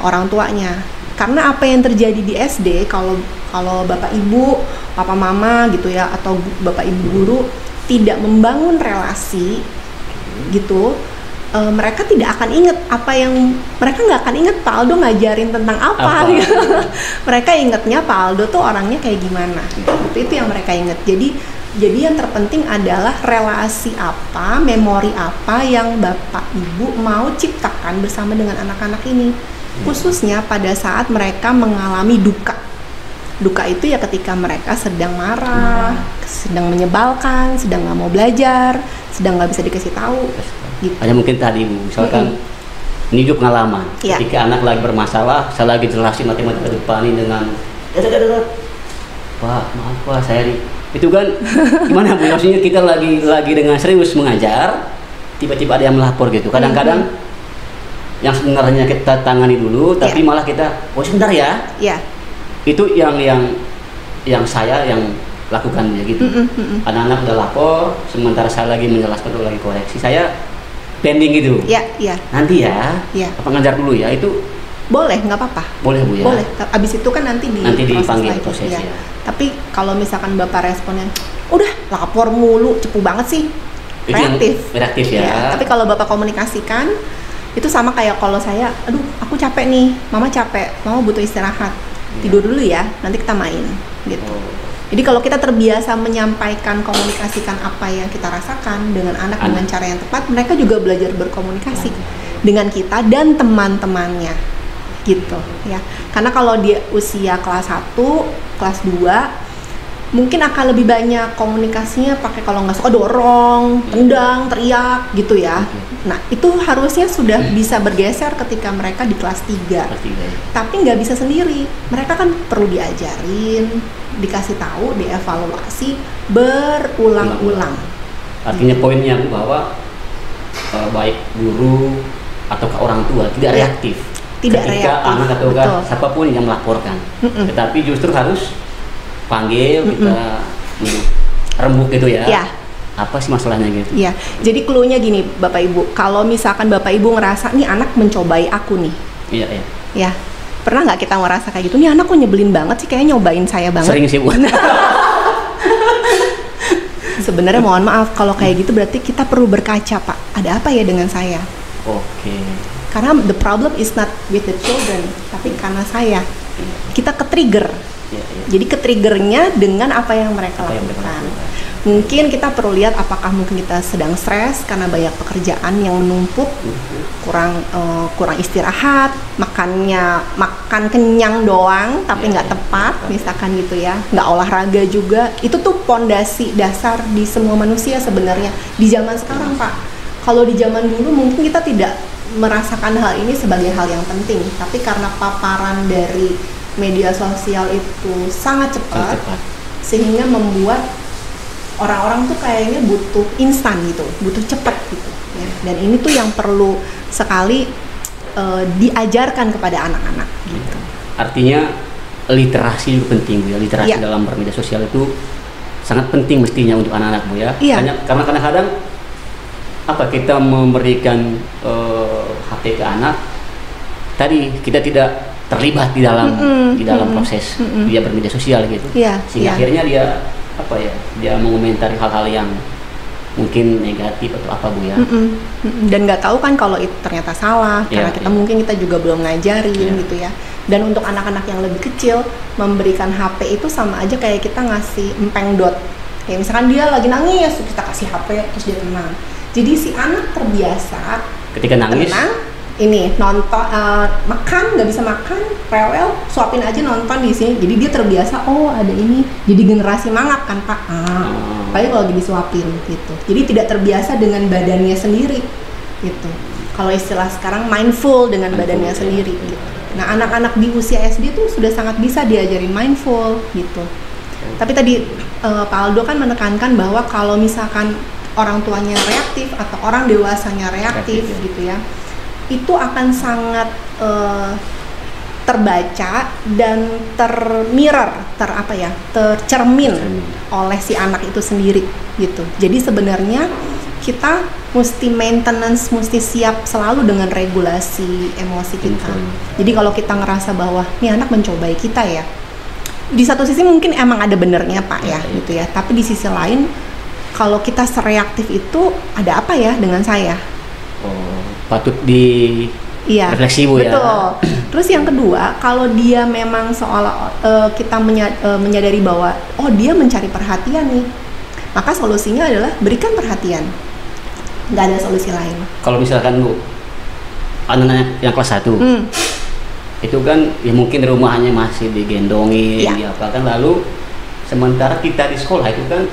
orang tuanya. Karena apa yang terjadi di SD, kalau bapak ibu, papa mama gitu ya, atau bapak ibu guru tidak membangun relasi gitu, mereka tidak akan ingat mereka nggak akan ingat Pak Aldo ngajarin tentang apa. Gitu. Mereka ingatnya Pak Aldo tuh orangnya kayak gimana gitu. Itu yang mereka ingat. Jadi Jadi yang terpenting adalah relasi apa, memori apa yang Bapak Ibu mau ciptakan bersama dengan anak-anak ini. Khususnya pada saat mereka mengalami duka. Duka itu ya ketika mereka sedang marah, sedang menyebalkan, sedang nggak mau belajar, sedang nggak bisa dikasih tahu. Gitu. Hanya mungkin tadi Bu, misalkan ini juga pengalaman. Ya. Ketika anak lagi bermasalah, saya lagi jelasin matematika depan ini dengan Pak, maaf Pak, saya itu kan gimana Bu? Maksudnya kita lagi dengan serius mengajar, tiba-tiba ada yang melapor gitu. Kadang-kadang yang sebenarnya kita tangani dulu, tapi malah kita, oh sebentar ya. Iya. Itu yang saya yang lakukan ya gitu. Anak-anak udah lapor, sementara saya lagi menjelaskan atau lagi koreksi, saya pending gitu. Iya. Nanti ya. Iya. Apa ngajar dulu ya itu? Boleh, nggak apa-apa. Boleh Bu ya. Boleh. Abis itu kan nanti dipanggil lagi. proses ya. Tapi kalau misalkan Bapak responnya, udah lapor mulu, cepu banget sih. Reaktif ya. Ya. Tapi kalau Bapak komunikasikan, itu sama kayak kalau saya, aduh aku capek nih, Mama capek, Mama butuh istirahat, tidur dulu ya, nanti kita main gitu. Jadi kalau kita terbiasa menyampaikan, komunikasikan apa yang kita rasakan dengan anak dengan cara yang tepat, mereka juga belajar berkomunikasi dengan kita dan teman-temannya gitu ya. Karena kalau dia usia kelas 1, kelas 2 mungkin akan lebih banyak komunikasinya pakai kalau nggak suka dorong, tendang, teriak gitu ya. Nah itu harusnya sudah bisa bergeser ketika mereka di kelas 3. Tapi nggak bisa sendiri. Mereka kan perlu diajarin, dikasih tahu, dievaluasi berulang-ulang. Artinya poinnya bahwa baik guru atau orang tua tidak reaktif. Ketika anak atau siapapun yang melaporkan. Tetapi justru harus panggil, kita rembuk gitu ya. Ya. Apa sih masalahnya gitu? Iya. Jadi clue-nya gini Bapak Ibu, kalau misalkan Bapak Ibu ngerasa nih anak mencobai aku nih. Iya. Ya. Pernah nggak kita ngerasa kayak gitu? Nih anak kok nyebelin banget sih, kayaknya nyobain saya banget. Sering sih Bu. Sebenarnya mohon maaf kalau kayak gitu berarti kita perlu berkaca Pak. Ada apa ya dengan saya? Oke. Karena the problem is not with the children, tapi karena saya. Kita ke-trigger. Jadi ke-triggernya dengan apa yang mereka lakukan. Mungkin kita perlu lihat apakah mungkin kita sedang stres karena banyak pekerjaan yang menumpuk, kurang istirahat, makan kenyang doang tapi nggak tepat, misalkan gitu ya, nggak olahraga juga. Itu tuh pondasi dasar di semua manusia sebenarnya di zaman sekarang Pak. Kalau di zaman dulu mungkin kita tidak merasakan hal ini sebagai hal yang penting, tapi karena paparan dari media sosial itu sangat cepat. Sehingga membuat orang-orang tuh kayaknya butuh instan gitu, butuh cepat gitu ya. Dan ini tuh yang perlu sekali diajarkan kepada anak-anak gitu. Artinya literasi itu penting Bu ya, literasi dalam bermedia sosial itu sangat penting mestinya untuk anak-anak Bu ya. Karena kadang-kadang kita memberikan HP ke anak, tadi kita tidak terlibat di dalam proses dia bermedia sosial gitu, sehingga akhirnya dia mengomentari hal-hal yang mungkin negatif atau apa Bu ya. Dan nggak tahu kan kalau itu ternyata salah, karena mungkin kita juga belum ngajarin gitu ya. Dan untuk anak-anak yang lebih kecil, memberikan HP itu sama aja kayak kita ngasih empeng dot. Kayak misalkan dia lagi nangis, kita kasih HP terus dia tenang. Jadi si anak terbiasa ketika nangis ini nonton, makan nggak bisa makan, rewel, suapin aja nonton di sini. Jadi dia terbiasa, oh ada ini, jadi generasi mangap kan Pak. Apalagi kalau lagi disuapin gitu. Jadi tidak terbiasa dengan badannya sendiri gitu. Kalau istilah sekarang mindful dengan badannya sendiri gitu. Nah anak-anak di usia SD tuh sudah sangat bisa diajarin mindful gitu. Tapi tadi Pak Aldo kan menekankan bahwa kalau misalkan orang tuanya reaktif atau orang dewasanya reaktif gitu ya, itu akan sangat terbaca dan tercermin oleh si anak itu sendiri gitu. Jadi sebenarnya kita mesti maintenance, mesti siap selalu dengan regulasi emosi kita. Jadi kalau kita ngerasa bahwa nih anak mencobai kita ya, di satu sisi mungkin emang ada benernya Pak ya gitu ya, tapi di sisi lain kalau kita sereaktif itu ada apa ya dengan saya? Patut refleksi Bu ya. Betul. Terus yang kedua, kalau dia memang seolah kita menyadari bahwa dia mencari perhatian nih, Maka solusinya adalah berikan perhatian. Nggak ada solusi lain. Kalau misalkan Bu, anak-anak yang kelas 1 itu kan ya mungkin rumahnya masih digendongin, diapakan, lalu sementara kita di sekolah itu kan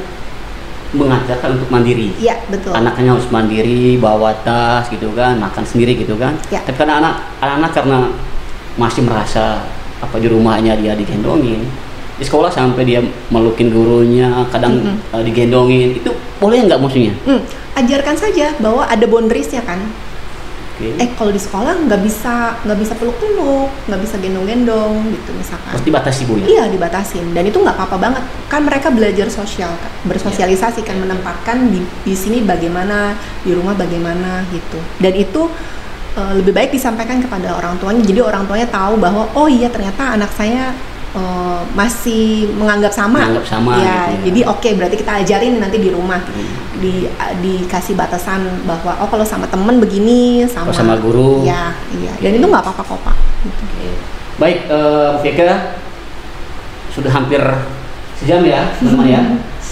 mengajarkan untuk mandiri. Iya, betul. Anaknya harus mandiri, bawa tas gitu kan, makan sendiri gitu kan. Ya. Tapi karena anak-anak karena masih merasa apa di rumahnya dia digendongin, di sekolah sampai dia melukin gurunya, kadang digendongin, itu boleh nggak maksudnya? Ajarkan saja bahwa ada boundariesnya kan. Okay. Kalau di sekolah nggak bisa peluk-peluk, nggak bisa gendong-gendong gitu misalkan. Terus dibatasi Bu ya? Iya, dibatasin, dan itu nggak apa-apa banget. Kan mereka belajar sosial, bersosialisasi kan, menempatkan di sini bagaimana, di rumah bagaimana gitu. Dan itu lebih baik disampaikan kepada orang tuanya. Jadi orang tuanya tahu bahwa oh iya ternyata anak saya masih menganggap sama ya, gitu ya. Jadi oke, berarti kita ajarin nanti di rumah dikasih batasan bahwa oh kalau sama temen begini, sama guru ya, iya. Dan itu nggak apa-apa kok Pak gitu. Baik, Bu Vega, sudah hampir sejam ya teman ya,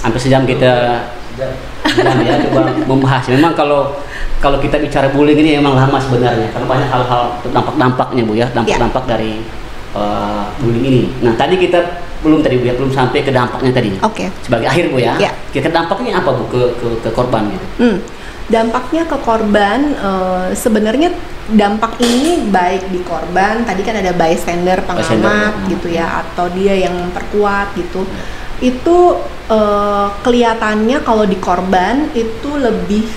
hampir sejam kita ya coba membahas. Memang kalau kita bicara bullying ini memang lama sebenarnya, karena banyak hal-hal dampak-dampaknya Bu ya, dampak-dampak dari bullying ini. Nah tadi kita belum sampai ke dampaknya tadi. Oke. Sebagai akhir Bu ya. Kira-kira dampaknya apa Bu ke korban gitu? Dampaknya ke korban sebenarnya dampak ini baik di korban. Tadi kan ada bystander, pengamat gitu ya, atau dia yang memperkuat gitu. Itu kelihatannya kalau di korban itu lebih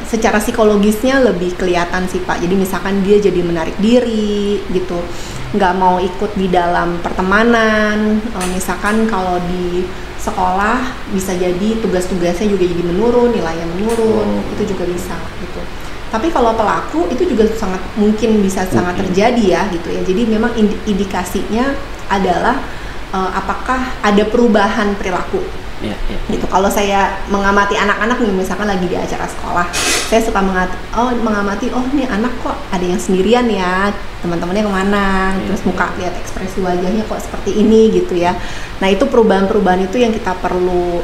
secara psikologisnya lebih kelihatan sih Pak. Jadi misalkan dia jadi menarik diri gitu, nggak mau ikut di dalam pertemanan. Misalkan kalau di sekolah bisa jadi tugas-tugasnya juga jadi menurun, nilainya menurun, itu juga bisa gitu. Tapi kalau pelaku itu juga sangat mungkin bisa sangat terjadi ya gitu ya. Jadi memang indikasinya adalah apakah ada perubahan perilaku. Gitu. Kalau saya mengamati anak-anak nih, misalkan lagi di acara sekolah, saya suka mengamati, oh nih anak kok ada yang sendirian ya, teman-temannya kemana, terus muka, lihat ekspresi wajahnya kok seperti ini gitu ya. Nah itu perubahan-perubahan itu yang kita perlu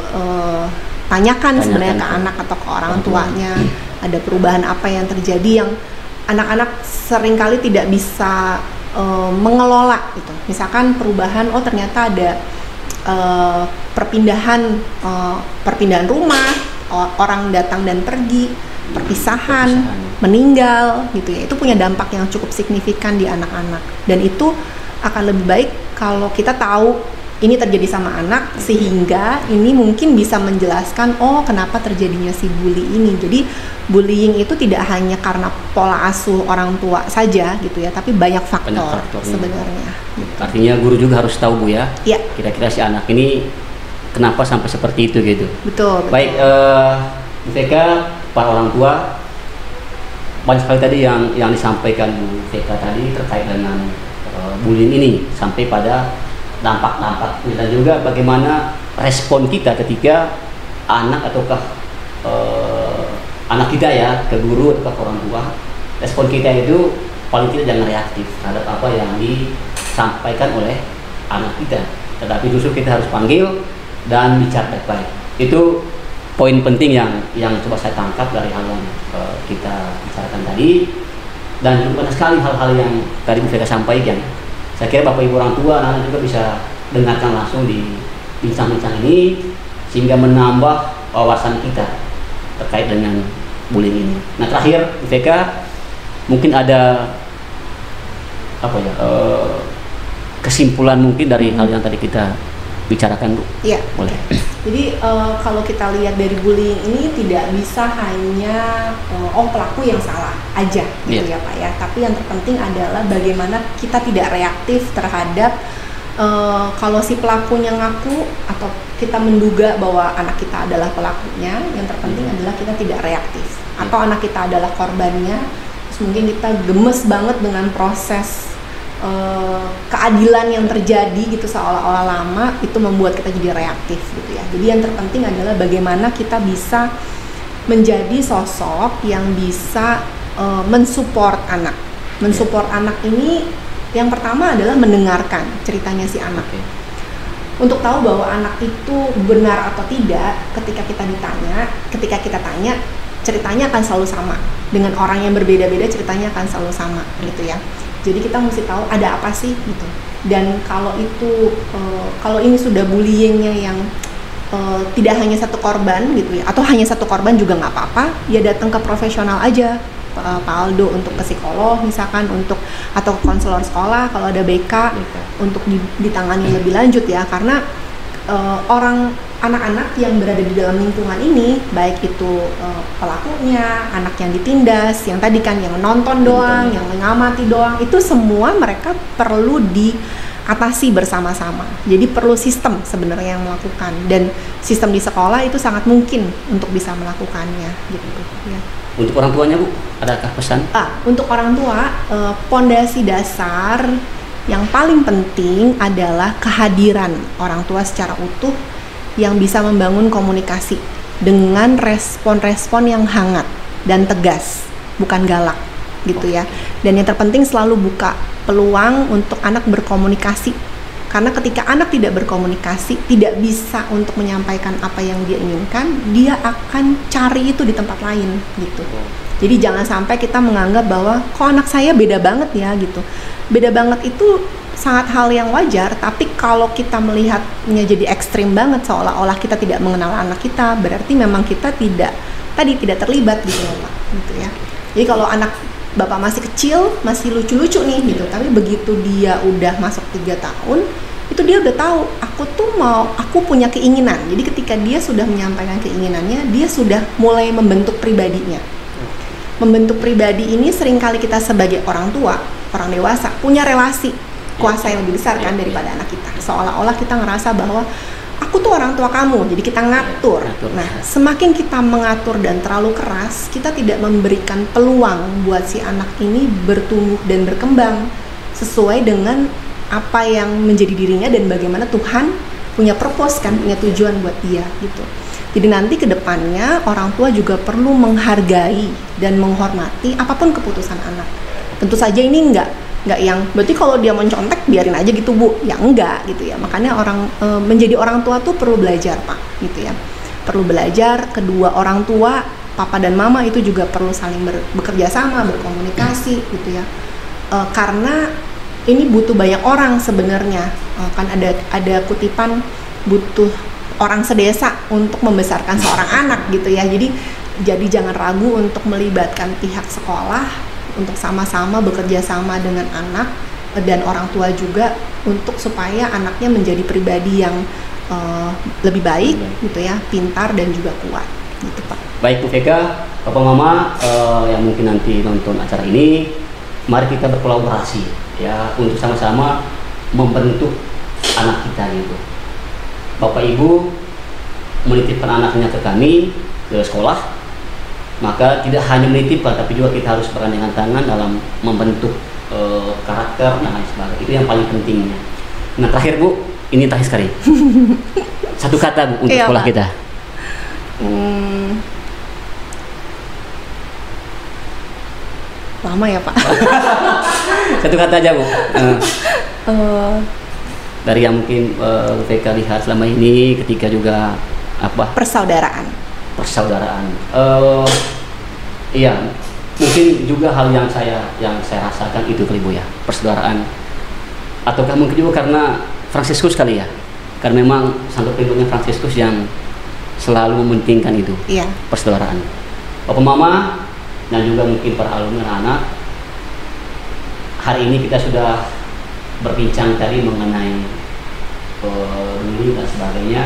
tanyakan sebenarnya ke anak atau ke orang tuanya. Ada perubahan apa yang terjadi yang anak-anak seringkali tidak bisa mengelola gitu. Misalkan perubahan, oh ternyata ada perpindahan rumah, orang datang dan pergi, perpisahan, meninggal gitu ya. Itu punya dampak yang cukup signifikan di anak-anak, dan itu akan lebih baik kalau kita tahu ini terjadi sama anak, sehingga ini mungkin bisa menjelaskan oh kenapa terjadinya si bully ini. Jadi bullying itu tidak hanya karena pola asuh orang tua saja gitu ya, tapi banyak faktor sebenarnya. Artinya guru juga harus tahu Bu ya. Iya. Kira-kira si anak ini kenapa sampai seperti itu gitu. Betul. Baik, Bu Vega, para orang tua, banyak sekali tadi yang disampaikan Bu Vega tadi terkait dengan bullying ini sampai pada dampak-dampak, dan juga bagaimana respon kita ketika anak ataukah anak kita ya ke guru atau ke orang tua. Respon kita itu paling tidak jangan reaktif terhadap apa yang disampaikan oleh anak kita, tetapi justru kita harus panggil dan bicara baik-baik. Itu poin penting yang coba saya tangkap dari hal yang kita bicarakan tadi, dan juga banyak sekali hal-hal yang tadi Bu Vega sampaikan. Saya kira Bapak Ibu orang tua, anak-anak juga bisa dengarkan langsung di bincang-bincang ini, sehingga menambah wawasan kita terkait dengan bullying ini. Nah terakhir Bu Vega, mungkin ada apa ya kesimpulan mungkin dari hal yang tadi kita bicarakan Bu? Iya. Boleh. Jadi kalau kita lihat dari bullying ini tidak bisa hanya pelaku yang salah aja gitu ya Pak ya. Tapi yang terpenting adalah bagaimana kita tidak reaktif terhadap kalau si pelakunya ngaku atau kita menduga bahwa anak kita adalah pelakunya. Yang terpenting adalah kita tidak reaktif. Atau anak kita adalah korbannya, terus mungkin kita gemes banget dengan proses keadilan yang terjadi gitu seolah-olah lama, itu membuat kita jadi reaktif gitu ya. Jadi yang terpenting adalah bagaimana kita bisa menjadi sosok yang bisa mensupport anak. Mensupport anak ini yang pertama adalah mendengarkan ceritanya si anak. Untuk tahu bahwa anak itu benar atau tidak, ketika kita tanya, ceritanya akan selalu sama. Dengan orang yang berbeda-beda ceritanya akan selalu sama gitu ya. Jadi kita mesti tahu ada apa sih gitu. Dan kalau ini sudah bullyingnya yang tidak hanya satu korban gitu ya, atau hanya satu korban juga nggak apa-apa, ya datang ke profesional aja, Pak Aldo, untuk ke psikolog misalkan, atau konselor sekolah kalau ada BK, untuk ditangani lebih lanjut ya, karena anak-anak yang berada di dalam lingkungan ini, baik itu pelakunya, anak yang ditindas, yang tadi kan yang nonton doang, yang mengamati doang, itu semua mereka perlu diatasi bersama-sama. Jadi perlu sistem sebenarnya yang melakukan, dan sistem di sekolah itu sangat mungkin untuk bisa melakukannya gitu ya. Untuk orang tuanya Bu, adakah pesan? Untuk orang tua, pondasi dasar yang paling penting adalah kehadiran orang tua secara utuh yang bisa membangun komunikasi dengan respon-respon yang hangat dan tegas, bukan galak gitu ya. Dan yang terpenting selalu buka peluang untuk anak berkomunikasi, karena ketika anak tidak berkomunikasi, tidak bisa untuk menyampaikan apa yang dia inginkan, dia akan cari itu di tempat lain gitu. Jadi jangan sampai kita menganggap bahwa kok anak saya beda banget ya gitu. Beda banget itu sangat hal yang wajar, tapi kalau kita melihatnya jadi ekstrim banget, seolah-olah kita tidak mengenal anak kita, berarti memang kita tidak terlibat gitu loh Pak, gitu ya. Jadi kalau anak Bapak masih kecil, masih lucu-lucu nih gitu, tapi begitu dia udah masuk 3 tahun, itu dia udah tahu, aku punya keinginan. Jadi ketika dia sudah menyampaikan keinginannya, dia sudah mulai membentuk pribadinya. Membentuk pribadi ini seringkali kita sebagai orang tua, orang dewasa, punya relasi kuasa yang lebih besar kan daripada anak kita. Seolah-olah kita ngerasa bahwa aku tuh orang tua kamu, jadi kita ngatur. Nah, semakin kita mengatur dan terlalu keras, kita tidak memberikan peluang buat si anak ini bertumbuh dan berkembang sesuai dengan apa yang menjadi dirinya dan bagaimana Tuhan punya purpose kan, punya tujuan buat dia gitu. Jadi nanti ke depannya orang tua juga perlu menghargai dan menghormati apapun keputusan anak. Tentu saja ini enggak yang berarti kalau dia mencontek biarin aja gitu Bu, ya enggak gitu ya. Makanya menjadi orang tua tuh perlu belajar Pak gitu ya, perlu belajar. Kedua orang tua, papa dan mama itu juga perlu saling bekerja sama, berkomunikasi gitu ya, karena ini butuh banyak orang sebenarnya. Kan ada kutipan butuh orang sedesa untuk membesarkan seorang anak gitu ya. Jadi jangan ragu untuk melibatkan pihak sekolah untuk sama-sama bekerja sama dengan anak dan orang tua juga, untuk supaya anaknya menjadi pribadi yang lebih baik gitu ya, pintar dan juga kuat gitu Pak. Baik Bu Vega, Bapak Mama yang mungkin nanti nonton acara ini, mari kita berkolaborasi ya untuk sama-sama membentuk anak kita gitu. Bapak Ibu menitipkan anaknya ke kami, ke sekolah, maka tidak hanya menitipkan, tapi juga kita harus bergandengan tangan dalam membentuk karakter dan lain sebagainya. Itu yang paling pentingnya. Nah terakhir Bu, ini terakhir sekali. Satu kata Bu untuk sekolah Pak. Kita. Lama ya Pak. Satu kata aja Bu. Dari yang mungkin Bu Vega lihat selama ini, ketika juga apa? Persaudaraan. Iya, mungkin juga hal yang saya rasakan itu kali Bu ya, persaudaraan. Ataukah mungkin juga karena Fransiskus kali ya, karena memang sangat pelindungnya Fransiskus yang selalu mementingkan itu, iya, persaudaraan. Bapak Mama dan juga mungkin para alumni anak, hari ini kita sudah berbincang tadi mengenai bullying dan sebagainya.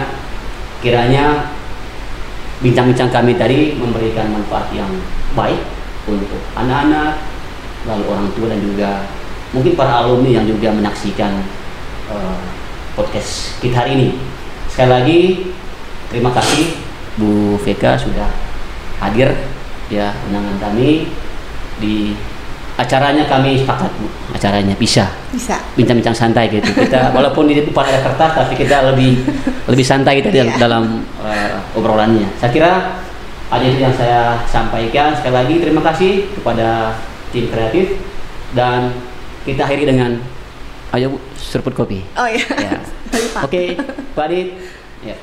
Kiranya bincang-bincang kami tadi memberikan manfaat yang baik untuk anak-anak, lalu orang tua dan juga mungkin para alumni yang juga menyaksikan podcast kita hari ini. Sekali lagi terima kasih Bu Vega sudah hadir ya undangan kami di acaranya. Kami sepakat Bu, acaranya bisa bincang-bincang santai gitu. Kita walaupun di depan ada kertas, tapi kita lebih santai kita dalam obrolannya. Saya kira ada itu yang saya sampaikan. Sekali lagi terima kasih kepada tim kreatif, dan kita akhiri dengan Ayo Bu, seruput kopi. Oh iya. Ya. Sorry, Pak. Oke, Pak Adit. Ya.